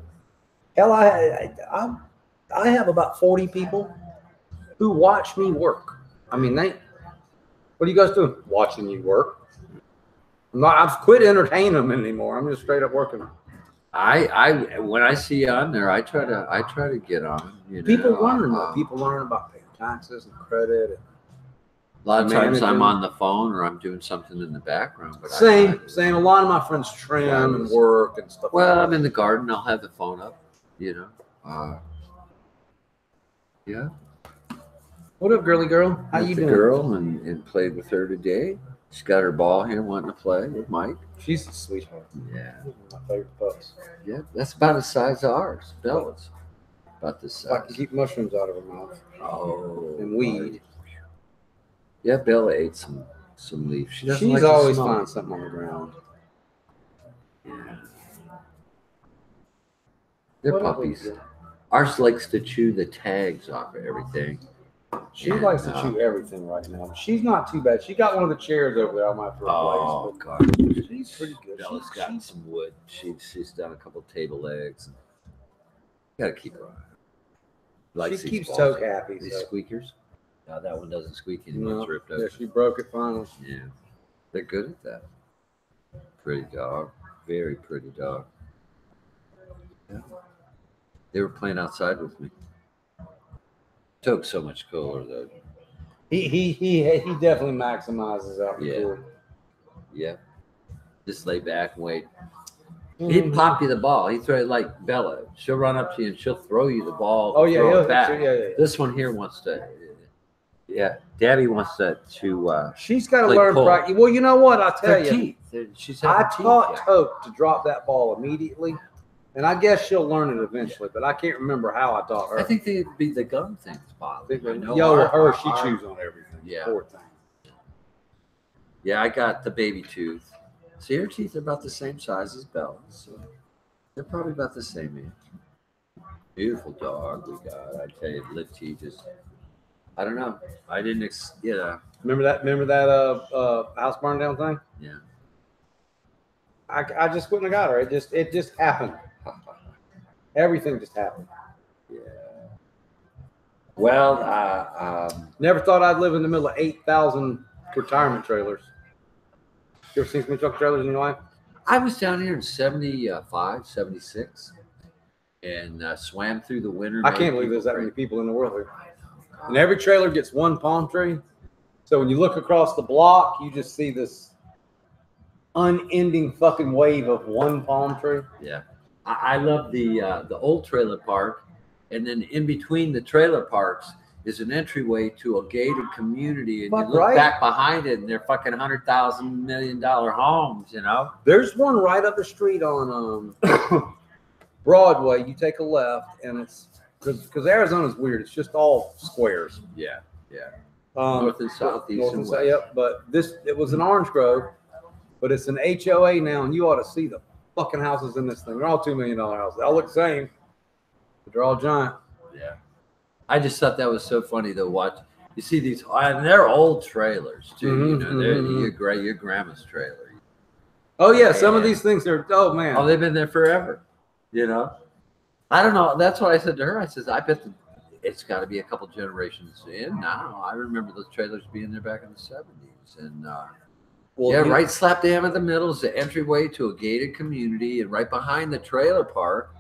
hell, I have about 40 people who watch me work. I mean, what are you guys doing? Watching you work. I've quit entertaining them anymore. I'm just straight up working. When I see you on there, I try to get on. You know, people learn about paying taxes and credit. A lot of times I'm on the phone or I'm doing something in the background. But same. A lot of my friends trim and work and stuff. Well, I'm in the garden. I'll have the phone up. You know. Yeah. What up, girly girl? How you doing? Girl and played with her today. She's got her ball here wanting to play with Mike. She's a sweetheart. Yeah. My favorite pups. Yeah, that's about the size of ours. Bella's about this size. I can keep mushrooms out of her mouth. Oh. And weed. Yeah, Bella ate some leaves. She's always finding something on the ground. Yeah. They're puppies. Ours likes to chew the tags off of everything. She likes to chew everything right now. She's not too bad. She got one of the chairs over there. I might replace. Oh God, she's pretty good. Bella's got some wood. She's done a couple table legs. Gotta keep her on. She keeps Toke happy. These squeakers. No, that one doesn't squeak anymore. It's ripped up. Yeah, she broke it finally. Yeah, they're good at that. Pretty dog. Very pretty dog. Yeah. They were playing outside with me. Took so much cooler though. He definitely maximizes out. Yeah. Cool. Yeah. Just lay back and wait. He'd pop you the ball. He'd throw it like Bella. She'll run up to you and she'll throw you the ball. Oh yeah, throw it back. Yeah. This one here wants to. Yeah, Daddy wants to. She's got to learn practice. Well, you know what? I tell you, I taught Toke to drop that ball immediately. And I guess she'll learn it eventually, but I can't remember how I taught her. I think they'd be the gum things, Bob. She chews on everything. Yeah. Poor thing. Yeah, I got the baby tooth. See, her teeth are about the same size as Bella's, so they're probably about the same age. Beautiful dog we got. I tell you, lip teeth is. I don't know. I didn't. Remember that house burn down thing? Yeah. I just wouldn't have got her. It just happened. Everything just happened. Yeah. Well, never thought I'd live in the middle of 8,000 retirement trailers. You ever seen some truck trailers in your life? I was down here in 75, 76, and swam through the winter. I can't believe there's that many people in the world here. And every trailer gets one palm tree. So when you look across the block, you just see this unending fucking wave of one palm tree. Yeah. I love the old trailer park, and then in between the trailer parks is an entryway to a gated community, and you look back behind it, and they're fucking $100,000 million homes. You know, there's one right up the street on Broadway. You take a left, and it's because Arizona's weird. It's just all squares. Yeah. North and south, east and west. Yep. But it was an orange grove, but it's an HOA now, and you ought to see the fucking houses in this thing. They're all $2 million houses. They all look the same. They're all giant. Yeah. I just thought that was so funny to watch. You see these, and they're old trailers too. You know, they're your grandma's trailer. Oh yeah, some of these things are. Oh man. Oh, they've been there forever. You know. I don't know. That's what I said to her. I says, I bet it's got to be a couple generations in now. I remember those trailers being there back in the 70s, and right slap dam in the middle is the entryway to a gated community, and right behind the trailer park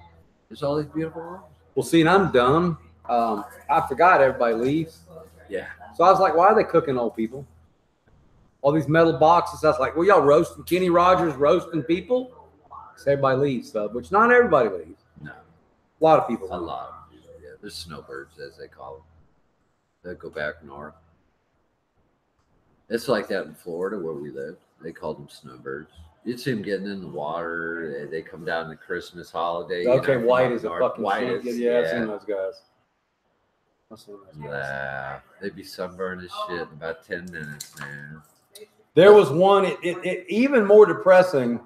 there's all these beautiful rooms. Well, see, and I'm dumb. I forgot everybody leaves. Yeah. So I was like, why are they cooking old people? All these metal boxes. I was like, well, y'all roasting Kenny Rogers, roasting people? Because everybody leaves, which not everybody leaves. No. A lot of people. A lot. Yeah, there's snowbirds, as they call them. They go back north. It's like that in Florida where we live. They call them snowbirds. You'd see them getting in the water. They come down the Christmas holiday. Okay, white is a fucking white. Yeah, I've seen those guys. Yeah, they'd be sunburned as shit in about 10 minutes, man. There was one, it even more depressing.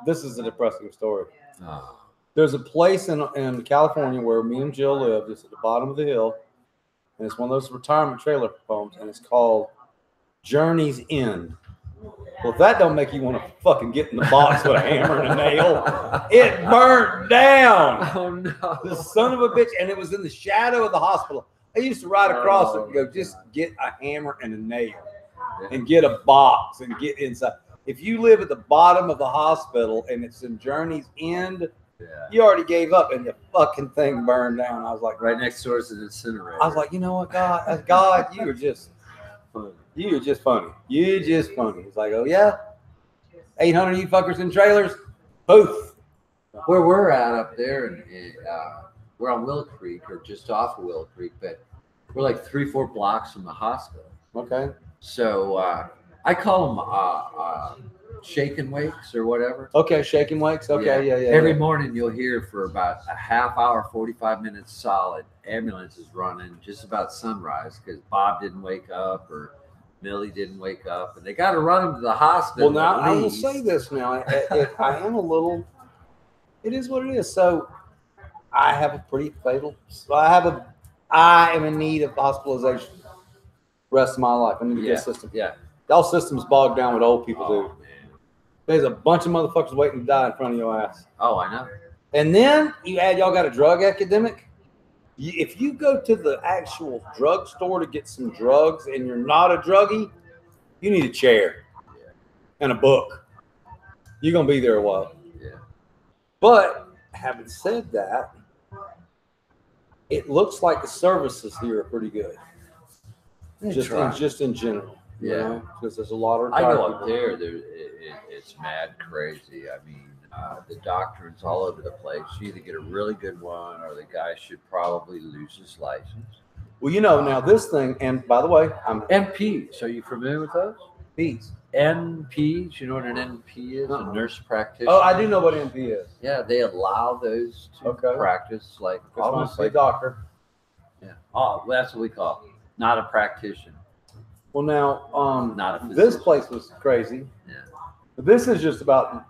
This is a depressing story. Oh. There's a place in California where me and Jill live. It's at the bottom of the hill. And it's one of those retirement trailer homes. And it's called Journey's End. Well, if that don't make you want to fucking get in the box with a hammer and a nail, it burnt down. Oh, no. The son of a bitch. And it was in the shadow of the hospital. I used to ride across it and go, just get a hammer and a nail and get a box and get inside. If you live at the bottom of the hospital and it's in Journey's End, you already gave up and the fucking thing burned down. I was like, right next door is an incinerator. I was like, you know what, God, you are just funny. You are just funny. You just funny. It's like, oh yeah, 800 you fuckers in trailers, poof. Where we're at up there, we're on Willow Creek or just off of Willow Creek, but we're like 3-4 blocks from the hospital. Okay. So I call them shake and wakes or whatever. Okay, shake and wakes. Okay, yeah. Every morning you'll hear for about a half hour, 45 minutes solid, ambulances running just about sunrise because Bob didn't wake up or Millie didn't wake up, and they got to run him to the hospital. Well, now I will say this. Now I am a little. It is what it is. So I have a pretty fatal. I am in need of hospitalization. The rest of my life, I need to get a system. Yeah, y'all systems bogged down with old people do. Man. There's a bunch of motherfuckers waiting to die in front of your ass. Oh, I know. And then you add y'all got a drug epidemic. If you go to the actual drug store to get some drugs and you're not a druggie, you need a chair and a book. You're going to be there a while. Yeah. But having said that, it looks like the services here are pretty good. Just in general. Yeah. Because there's a lot of I go up there. It's mad crazy. I mean, the doctrines all over the place. You either get a really good one or the guy should probably lose his license. Well, now this thing, and by the way, I'm NPs. Are you familiar with those? P's. NPs. You know what an NP is? A nurse practitioner. Oh, I do know what NP is. Yeah, they allow those to practice like almost like a doctor. Yeah. Oh, well, that's what we call it. Not a practitioner. Well, now, not a physician. This place was crazy. Yeah. But this is just about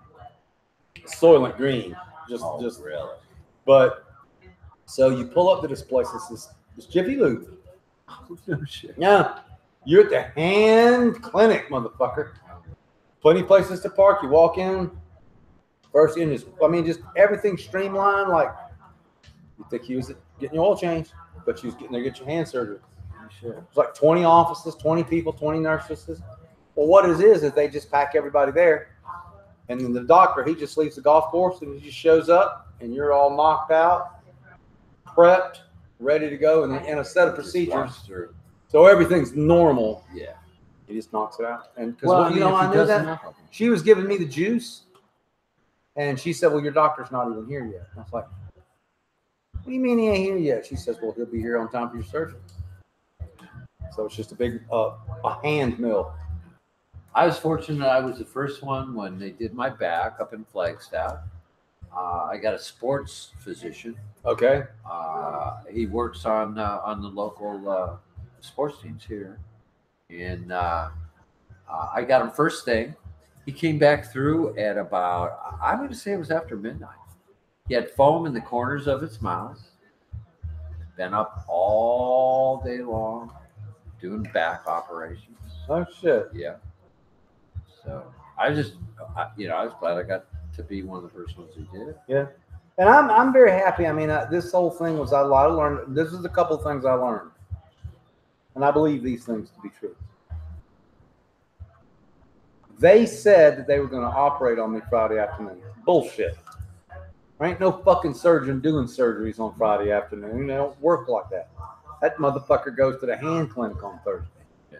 Soylent Green. Just really. But so you pull up to this place. It's Jiffy Lube. Oh, no shit. Yeah. You're at the hand clinic, motherfucker. Plenty of places to park. You walk in. First in just everything streamlined. Like you think you was getting your oil changed, but you was getting there to get your hand surgery. Sure. It's like 20 offices, 20 people, 20 nurses. Well, what it is they just pack everybody there. And then the doctor, he just leaves the golf course and he just shows up and you're all knocked out, prepped, ready to go, and a set of procedures. So everything's normal. Yeah. He just knocks it out. And because I knew that she was giving me the juice and she said, well, your doctor's not even here yet. And I was like, what do you mean he ain't here yet? She says, well, he'll be here on time for your surgery. So it's just a big a hand mill. I was fortunate. I was the first one when they did my back up in Flagstaff. I got a sports physician. Okay. He works on the local sports teams here, and I got him first thing. He came back through at about, I'm going to say it was after midnight. He had foam in the corners of his mouth. been up all day long doing back operations. Oh shit. Yeah. So I was glad I got to be one of the first ones who did it. Yeah. And I'm very happy. I mean, this whole thing was a lot of learned. This is a couple of things I learned, and I believe these things to be true. They said that they were going to operate on me Friday afternoon. Bullshit. There ain't no fucking surgeon doing surgeries on Friday afternoon. They don't work like that. That motherfucker goes to the hand clinic on Thursday. Yeah.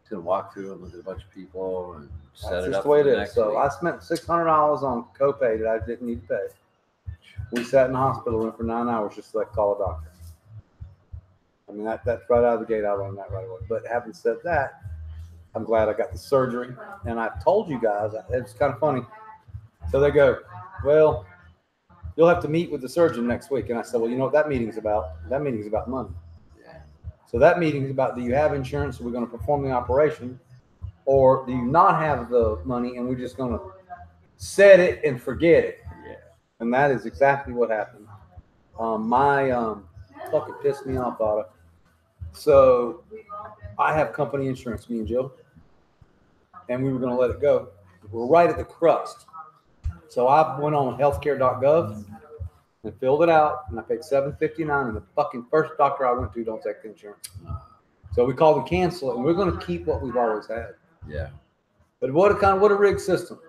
He's going to walk through and look at a bunch of people and set That's it just up the way for it the is. next So week. I spent $600 on copay that I didn't need to pay. We sat in the hospital room for 9 hours just so I could call a doctor. I mean, that's right out of the gate. I learned that right away. But having said that, I'm glad I got the surgery. And I told you guys, it's kind of funny. So they go, well, you'll have to meet with the surgeon next week. And I said, well, you know what that meeting's about? That meeting's about money. Yeah. So that meeting is about, do you have insurance? So we're going to perform the operation, or do you not have the money and we're just going to set it and forget it? Yeah. And that is exactly what happened. Fucking pissed me off, Otto. So I have company insurance, me and Jill, and we were going to let it go. We're right at the crust. So I went on healthcare.gov and filled it out, and I paid $7.59, and the fucking first doctor I went to don't take the insurance. So we called and cancel it, and we're going to keep what we've always had. Yeah. But what a rigged system.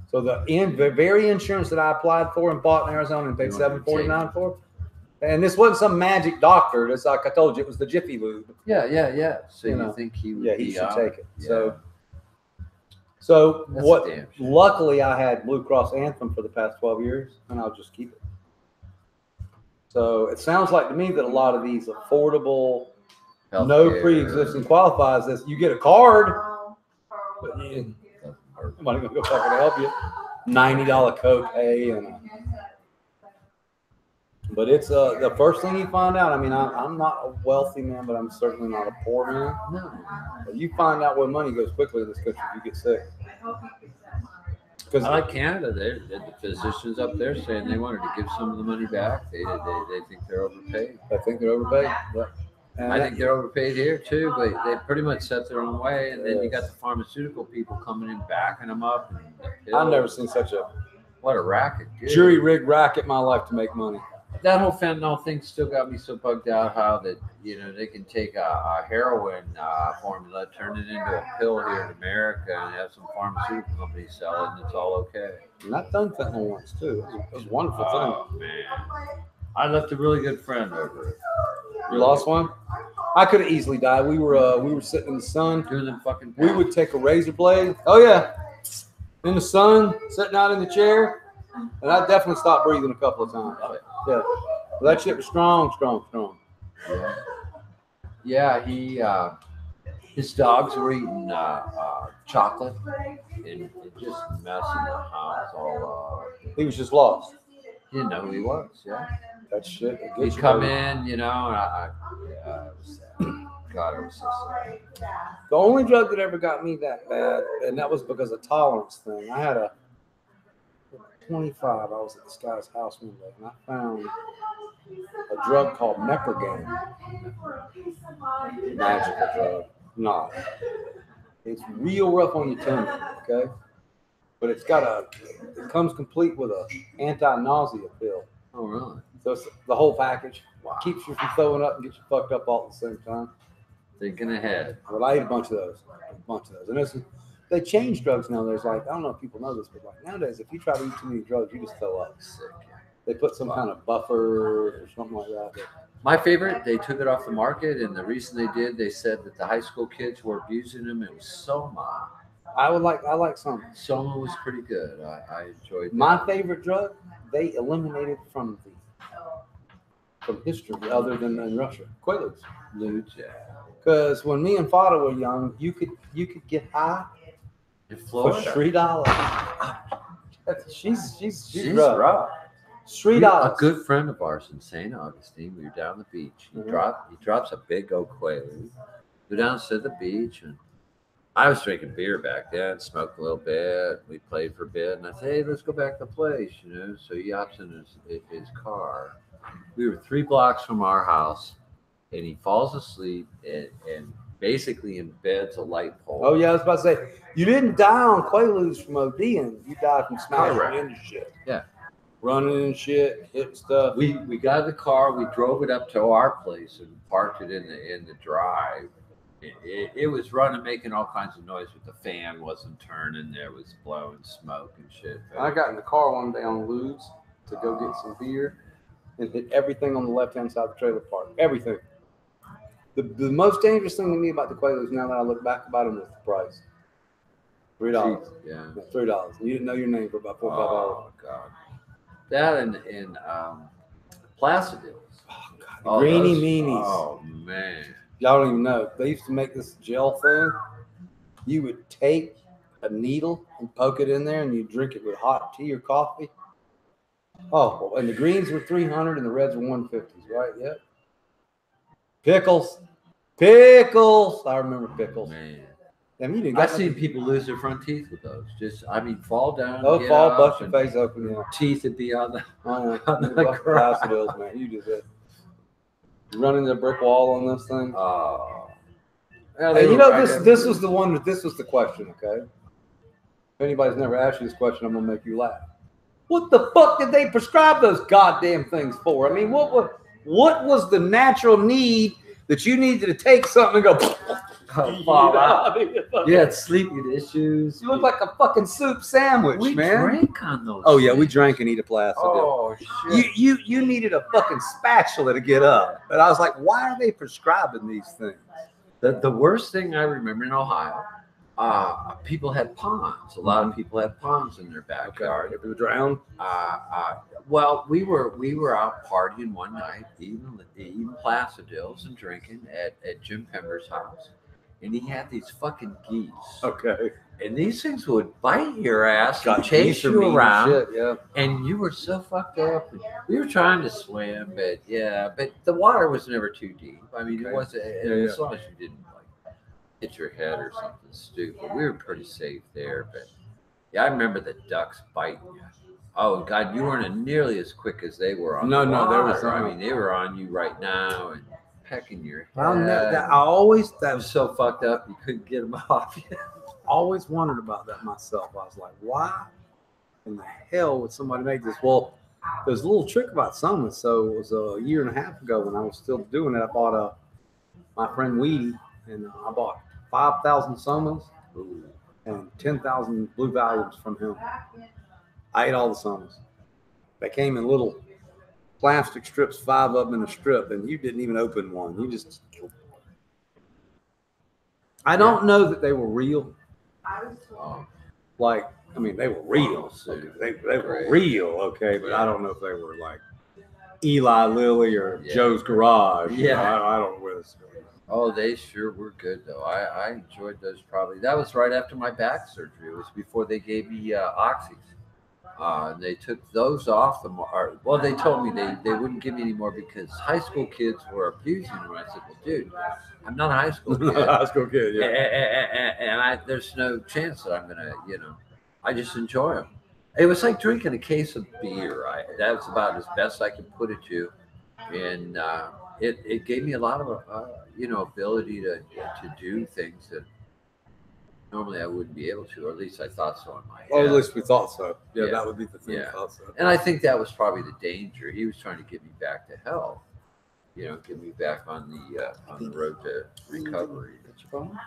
So the very insurance that I applied for and bought in Arizona and paid $7.49 for, and this wasn't some magic doctor. It's like I told you, it was the Jiffy Lube. Yeah. So you think he would? Yeah, he should take it. Yeah. So That's what? a damn shame. Luckily, I had Blue Cross Anthem for the past 12 years, and I'll just keep it. So it sounds like to me that a lot of these affordable, no pre-existing qualifies as you get a card, but nobody's gonna go fucking help you. $90 copay and. But it's the first thing you find out. I mean, I'm not a wealthy man, but I'm certainly not a poor man. No. But you find out where money goes quickly in this country if you get sick. Because I like Canada, the physicians up there saying they wanted to give some of the money back. They think they're overpaid. I think they're overpaid. Yeah. And I think they're overpaid here too, but they pretty much set their own way. And then you got the pharmaceutical people coming in, backing them up. And the I've never seen such a racket. Dude. Jury rigged racket in my life to make money. That whole fentanyl thing still got me so bugged out. How that they can take a heroin formula, turn it into a pill here in America, and have some pharmaceutical companies sell it, and it's all okay. And I've done fentanyl once too. It was a wonderful thing. Oh man, I left a really good friend over it. You lost one? I could have easily died. We were sitting in the sun. Doing them fucking. We would take a razor blade. Oh yeah, in the sun, sitting out in the chair, and I definitely stopped breathing a couple of times. Love it. Yeah, well, that shit was strong. Yeah. He his dogs were eating chocolate and just messing the house all up. He was just lost. He didn't know who he was. Yeah. That shit. He'd come in, and it was sad. God, it was so sad. The only drug that ever got me that bad, and that was because of tolerance thing. I had a 25. I was at this guy's house one day, and I found a drug called Mepergane. Magical drug. Nah. It's real rough on your tummy, okay? But it comes complete with a anti-nausea pill. Oh, really? So it's the whole package. Wow. Keeps you from throwing up and gets you fucked up all at the same time. Thinking ahead. But I ate a bunch of those. And they change drugs now. There's I don't know if people know this, but nowadays, if you try to eat too many drugs, you just throw up. Sick. They put some kind of buffer or something like that. My favorite, they took it off the market, and the reason they did, they said that the high school kids were abusing them. It was Soma. I like some. Soma was pretty good. I enjoyed that. My favorite drug, they eliminated from history other than in Russia. Quaaludes. Ludes, yeah. Because when me and Fada were young, you could get high In for Florida. $3. She's rough. $3. A good friend of ours in St. Augustine, we were down the beach. He drops a big oak quaalude. Go down to the beach, and I was drinking beer back then, smoked a little bit. We played for a bit, and I said, "Hey, let's go back to the place," So he hops in his car. We were 3 blocks from our house, and he falls asleep and basically embeds a light pole. Oh yeah, I was about to say you didn't die on Quaaludes from ODing. You died from smashing Correct. into shit. Yeah. Running and shit, hitting stuff. We got in the car. We drove it up to our place and parked it in the drive. It was running, making all kinds of noise, but the fan wasn't turning. There was blowing smoke and shit. I got in the car one day on Ludes to go get some beer and hit everything on the left-hand side of the trailer park. Everything. The most dangerous thing to me about the Quaaludes, now that I look back about them, was the price. $3. Yeah. $3. You didn't know your name for about 4 or 5 hours. Oh God. That and Placidils. Oh God. Greeny meanies. Oh man. Y'all don't even know. They used to make this gel thing. You would take a needle and poke it in there, and you drink it with hot tea or coffee. Oh, and the greens were 300 and the reds were 150s, right? Yep. Pickles. I remember pickles. Man. I mean, I've seen people lose their front teeth with those. Fall down. Oh, fall, bust your face open. Yeah. Teeth would be on the Placidils, man. You did that. You run into a brick wall on this thing. Oh. Hey, you know, this was the one. This was the question. Okay. If anybody's never asked you this question, I'm gonna make you laugh. What the fuck did they prescribe those goddamn things for? I mean, what was the natural need that you needed to take something and go? You had sleeping issues. You look like a fucking soup sandwich, we man. We drank on those. Oh yeah, we drank and eat a Placidil. Oh shit. You needed a fucking spatula to get up, and I was like, why are they prescribing these things? The worst thing I remember in Ohio, people had ponds. A lot of people had ponds in their backyard. Okay. They were drowned. Well, we were out partying one night, eating Placidils and drinking at Jim Pember's house, and he had these fucking geese. Okay. And these things would bite your ass and Got chase you around. Shit, yeah. And you were so fucked up. We were trying to swim, but the water was never too deep. I mean, it wasn't, as long as you didn't like hit your head or something stupid. We were pretty safe there. But yeah, I remember the ducks biting you. Oh God, you weren't nearly as quick as they were on. No, the there was. I mean, they were on you right now and pecking your head. That was so fucked up you couldn't get them off you. Always wondered about that myself. I was like, why in the hell would somebody make this? Well, there's a little trick about some. So it was a year and a half ago when I was still doing it. I bought my friend Weedy, and I bought 5,000 somas and 10,000 blue volumes from him. I ate all the somas. They came in little plastic strips, 5 of them in a strip, and you didn't even open one. You just. I don't know that they were real. Like, I mean, they were real. Okay. They were real, okay, but I don't know if they were like Eli Lilly or Joe's Garage. Yeah. You know, I don't know where this is going. Oh, they sure were good, though. I enjoyed those probably. That was right after my back surgery. It was before they gave me oxys. They took those off the market. Well, they told me they wouldn't give me any more because high school kids were abusing them. I said, well, dude, I'm not a high school kid. High school kid, yeah. And there's no chance that I'm going to, I just enjoy them. It was like drinking a case of beer. That's about as best I could put it to. And it gave me a lot of, ability to do things that normally I wouldn't be able to, or at least I thought so in my head. Well, at least we thought so. Yeah, that would be the thing. Yeah. Thought so. And I think that was probably the danger. He was trying to get me back to health. Get me back on the road to recovery. Get your bone?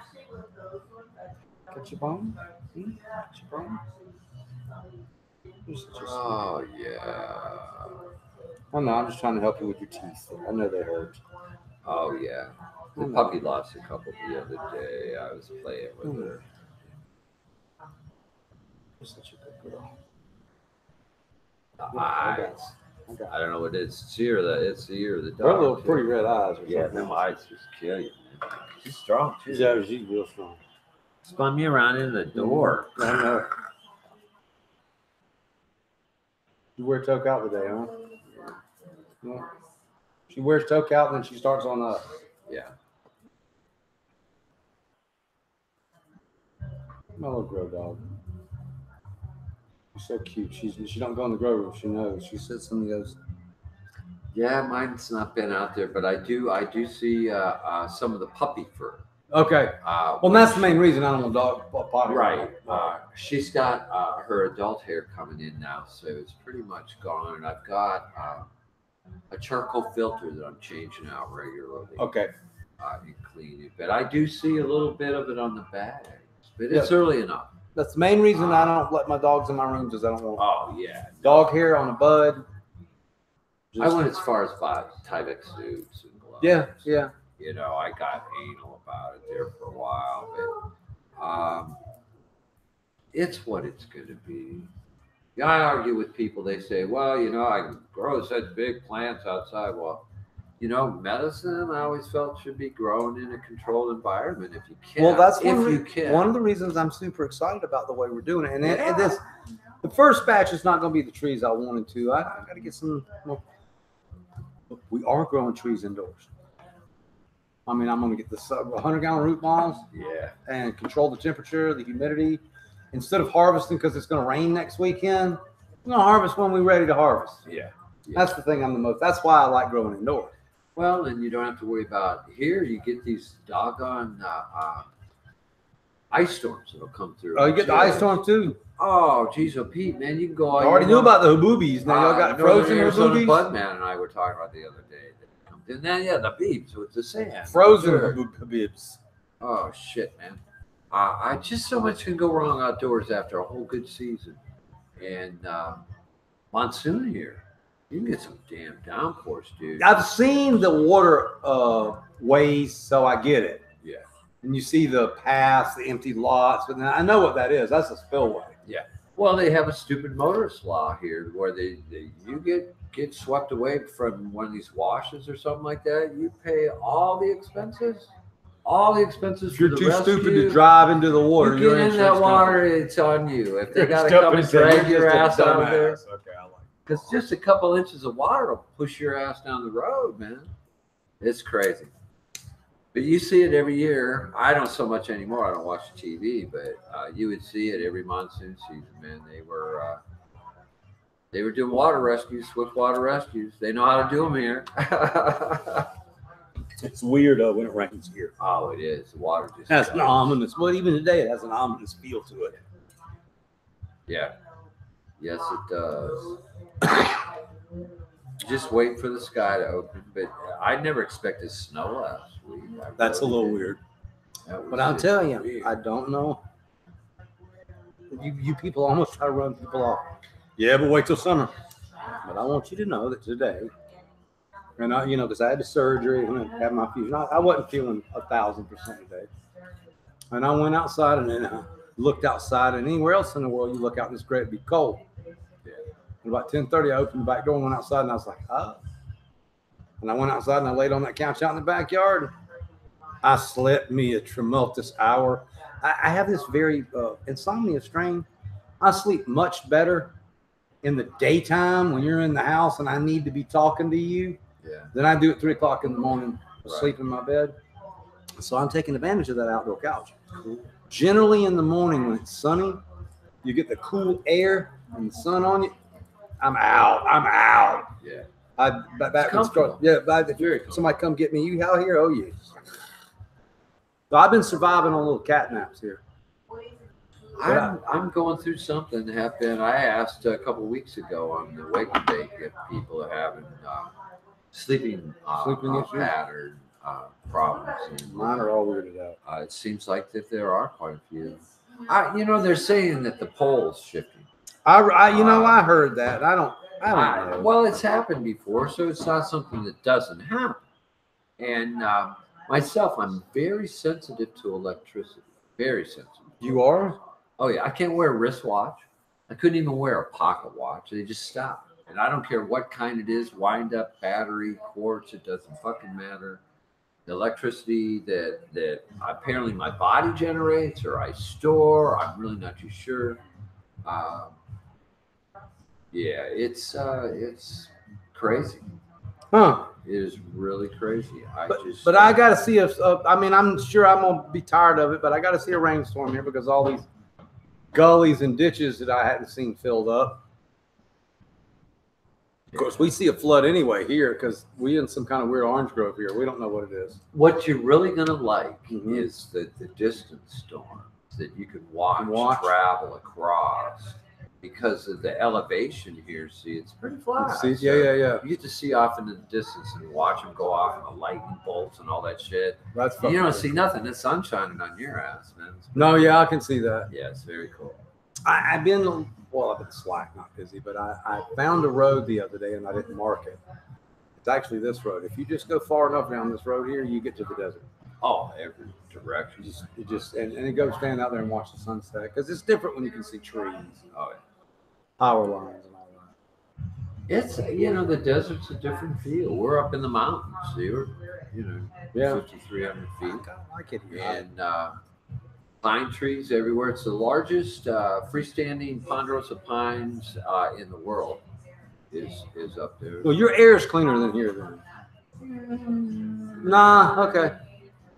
Get your bone? Get your bone? Oh, yeah. Oh, no, I'm just trying to help you with your teeth. I know they hurt. Oh, yeah. The puppy lost a couple the other day. I was playing with her. You're such a good girl. The eyes. I don't know what it is. It's the ear of the dog. Her little pretty red eyes. Yeah, them eyes just kill you, man. She's strong, too. Yeah, she's real strong. Spun me around in the door. I know. You wear toque out today, huh? Yeah. She wears toque out, and then she starts on us. Yeah. My little grow dog. She's so cute. She don't go in the grow room. She knows. She sits and goes, Yeah, mine's not been out there, but I do see some of the puppy fur. Okay. Well, that's the main reason I don't want dog potty. Right. She's got her adult hair coming in now, so it's pretty much gone. And I've got a charcoal filter that I'm changing out regularly. Okay. And clean it, but I do see a little bit of it on the bags. But it's early enough. That's the main reason I don't let my dogs in my rooms is I don't want. Oh yeah. Dog hair on a bud. I went as far as buying Tyvek suits and gloves. Yeah. You know, I got anal about it there for a while, but it's what it's going to be. Yeah, I argue with people. They say, well, you know, I can grow such big plants outside. Well, you know, medicine I always felt should be grown in a controlled environment if you can. Well, that's if you can. One of the reasons I'm super excited about the way we're doing it. And this, the first batch is not going to be the trees I wanted to. I got to get some. Well, we are growing trees indoors. I mean, I'm going to get the 100-gallon root balls. Yeah. And control the temperature, the humidity. Instead of harvesting because it's going to rain next weekend, we're going to harvest when we're ready to harvest. Yeah. That's the thing that's why I like growing indoors. Well, and you don't have to worry about here. You get these doggone ice storms that'll come through. Oh, you get the ice storm too? Oh, geez, oh, Pete, man, you can go. I already knew about the haboobies. Now y'all got frozen haboobies. Budman and I were talking about the other day. And then, the beeps with the sand. Frozen habibs. Oh, shit, man. I just so much can go wrong outdoors after a whole good season. And monsoon here. You can get some damn downpours, dude. I've seen the water ways, so I get it. Yeah. And you see the paths, the empty lots, but I know what that is. That's a spillway. Yeah. Well, they have a stupid motorist law here where you get swept away from one of these washes or something like that. You pay all the expenses. If you're too stupid to drive into the water, you get in that water, it's on you. If they got to come and drag your ass out of there. Okay, I like it. Because just a couple inches of water will push your ass down the road, man. It's crazy. But you see it every year. I don't so much anymore. I don't watch TV, but you would see it every monsoon season, man. They were doing water rescues, swift water rescues. They know how to do them here. It's weird when it rains here. Oh, it is. The water just has an ominous. Well, even today it has an ominous feel to it. Yeah. Yes, it does. Just wait for the sky to open. But I never expected snow last week. That's a little weird. But I'll tell you, weird. I don't know. You people almost try to run people off. Yeah, but wait till summer. But I want you to know that today, and because I had the surgery and I had my fusion, I wasn't feeling 1,000% today. And I went outside and then looked outside, and anywhere else in the world you look out in this great, it'd be cold. And about 10:30, I opened the back door and went outside, and I was like, oh. And I went outside and I laid on that couch out in the backyard. I slept me a tumultuous hour. I have this very insomnia strain. I sleep much better in the daytime when you're in the house and I need to be talking to you than I do at 3 o'clock in the morning asleep in my bed. So I'm taking advantage of that outdoor couch. Cool. Generally in the morning when it's sunny, you get the cool air and the sun on you. I'm out. Yeah. If somebody come get me, you out here? Oh, yes. So I've been surviving on little cat naps here. I'm going through something. I asked a couple of weeks ago on the Wake and Bake if people are having sleeping pattern problems. And, mine are all weirded out. It seems like that there are quite a few. They're saying that the pole's shifting. I heard that. I don't know. Well, it's happened before, so it's not something that doesn't happen. And myself, I'm very sensitive to electricity. Very sensitive. You are? Oh, yeah. I can't wear a wristwatch. I couldn't even wear a pocket watch. They just stop. And I don't care what kind it is, wind up, battery, quartz, it doesn't fucking matter. The electricity that apparently my body generates or I store, I'm really not too sure. It's crazy. Huh. It is really crazy. But I got to see I'm sure I'm going to be tired of it, but I got to see a rainstorm here because all these gullies and ditches that I hadn't seen filled up. Of course, we see a flood anyway here because we in some kind of weird orange grove here. We don't know what it is. What you're really gonna like is the distant storms that you can watch travel across because of the elevation here. See, it's pretty flat. See, yeah. You get to see off into the distance and watch them go off and the lightning bolts and all that shit. That's and you don't see nothing. The sun's shining on your ass, man. No, yeah, I can see that. Yeah, it's very cool. I've been slack, not busy, but I found a road the other day and I didn't mark it. It's actually this road. If you just go far enough down this road here, you get to the desert. Oh, every direction. You just and it goes stand out there and watch the sunset because it's different when you can see trees. Oh, yeah. Power lines and all that. It's the desert's a different feel. We're up in the mountains. See, we're 5,300 feet. I like it here. And pine trees everywhere. It's the largest freestanding ponderosa pines in the world. Is up there. Well, your air is cleaner than here, then. Nah, okay.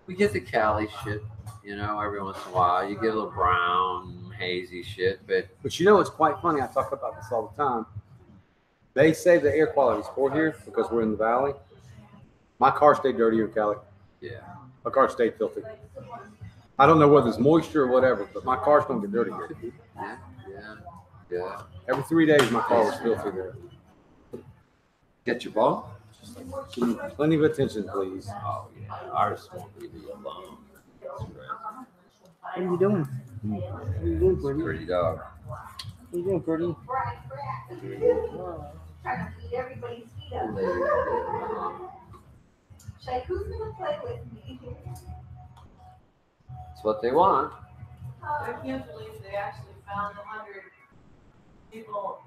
We get the Cali shit, every once in a while. You get a little brown, hazy shit, but it's quite funny. I talk about this all the time. They say the air quality is poor here because we're in the valley. My car stayed dirtier in Cali. Yeah. My car stayed filthy. I don't know whether it's moisture or whatever, but my car's don't get dirty here. Yeah. Every 3 days, my car was filthy there. Get your ball? Plenty of attention, please. Oh, yeah. Ours won't leave you alone. What are you doing? What are you doing, Pretty? Pretty dog. What are you doing, Pretty? Trying to feed everybody's feet up. Like, who's gonna play with me? It's what they want. I can't believe they actually found 100 people,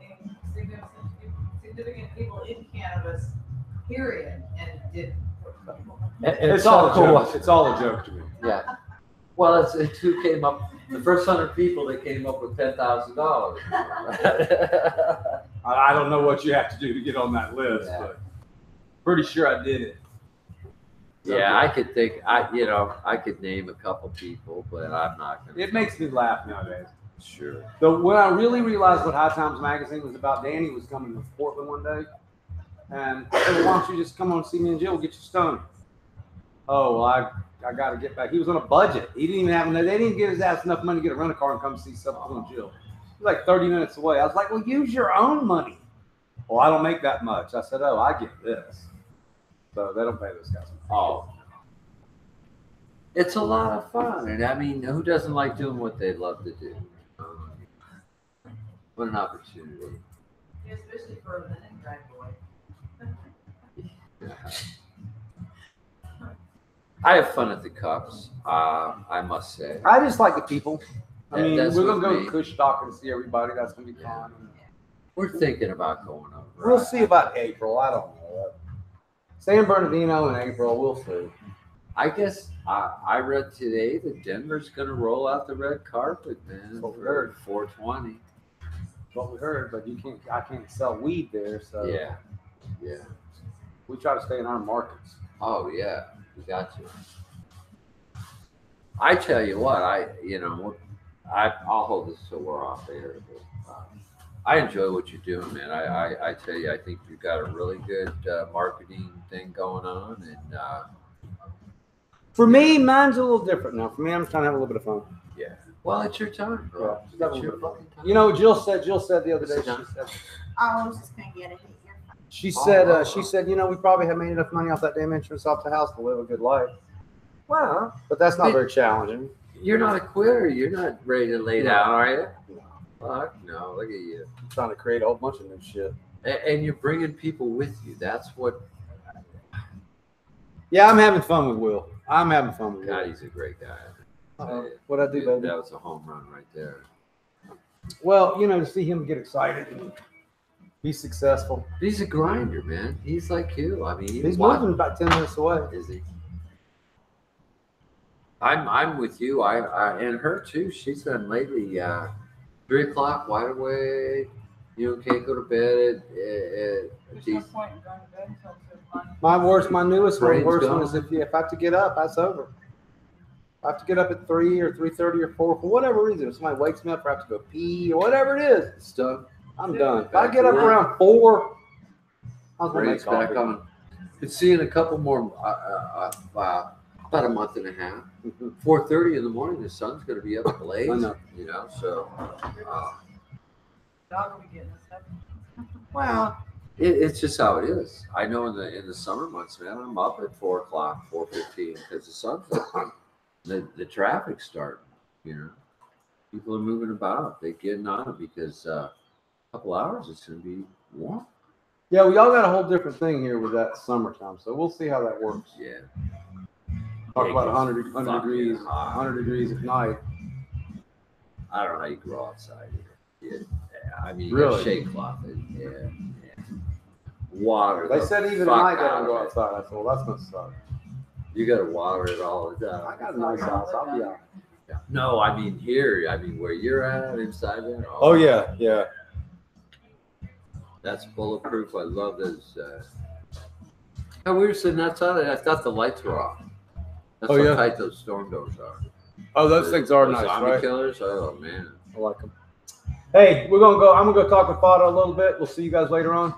significant people in cannabis, period, and didn't. It's all a joke. It's all a joke to me. Yeah. Well, it's who came up. The first 100 people that came up with $10,000. I don't know what you have to do to get on that list, but pretty sure I did it. Yeah, I could think. I could name a couple people, but I'm not gonna. It makes me laugh nowadays. Sure. So when I really realized what High Times magazine was about, Danny was coming to Portland one day, and I said, "Why don't you just come on and see me and Jill? We'll get you stoned." Oh, well, I got to get back. He was on a budget. He didn't even have. They didn't even give his ass enough money to get a rental car and come see Subcool and Jill. He was like 30 minutes away. I was like, "Well, use your own money." Well, I don't make that much. I said, "Oh, I get this." So they don't pay those guys. Oh. It's a lot of fun, and I mean, who doesn't like doing what they love to do? What an opportunity! Yeah, especially for a minute drive away. I have fun at the cups. I must say. I just like the people. I mean, we're gonna go me. to Kushstock and see everybody. That's gonna be fun. We're thinking about going over. We'll see about April. I don't know. San Bernardino in April. We'll see. I guess I read today that Denver's going to roll out the red carpet, man. That's what we for heard. 420. That's what we heard, but I can't sell weed there, so Yeah. we try to stay in our markets. Oh yeah, we got to. I tell you what, I'll hold this till we're off air. But, I enjoy what you're doing, man. I tell you, I think you've got a really good marketing thing going on, and. For me, mine's a little different now. For me, I'm trying to have a little bit of fun. Yeah. Well, it's your time, bro. Yeah. It's your fucking time. You know what Jill said? Jill said the other day. I was just gonna get it. She said, we probably have made enough money off that damn insurance off the house to live a good life. Well, but that's not very challenging. You're not a quitter. You're not ready to lay down, are you? No. Fuck no. Look at you. I'm trying to create a whole bunch of new shit. And you're bringing people with you. That's what. Yeah, I'm having fun with Will. I'm having fun with Will. God, he's a great guy. What'd I do, baby? That was a home run right there. Well, to see him get excited and be successful. He's a grinder, man. He's like you. I mean, he's moving about 10 minutes away. Is he? I'm with you. I and her too. She's been lately 3 o'clock, wide awake. Can't go to bed. There's no point in going to bed until 2 o'clock. My newest one, Brain's worst gone. one is if I have to get up, that's over. I have to get up at 3 or 3:30 or 4 for whatever reason. If somebody wakes me up or I have to go pee or whatever it is, Stuff. I'm done. If I get up around 4, I was gonna make rates back coffee. on. Could see in a couple more, about a month and a half. 4:30 in the morning, the sun's going to be up ablaze. I know. You know, so. Dog will be getting us up. Well, it's just how it is. I know in the summer months, man, I'm up at 4:00, 4:15 because the sun's up. The traffic's starting. You know, people are moving about. They're getting on it because a couple hours it's going to be warm. Yeah, we all got a whole different thing here with that summertime, so we'll see how that works. Yeah. Talk Yeah, about it 100 gets degrees, fucking hot. 100 degrees at night. I don't know how you grow outside here. I mean, you Really? got shade cloth. Yeah. Water. They the said even at fuck night they out don't go of it. outside. I said, well, that's gonna suck. You got to water it all the time. I got a nice house. I'll be out. Yeah. No, I mean here. I mean where you're at inside there. Oh yeah, yeah. That's bulletproof. I love those. And we were sitting outside. I thought the lights were off. That's Oh, how yeah? tight those storm doors are. Oh, those things are Those nice, zombie right? killers. Oh man. I like them. Hey, we're gonna go. I'm gonna go talk with Father a little bit. We'll see you guys later on.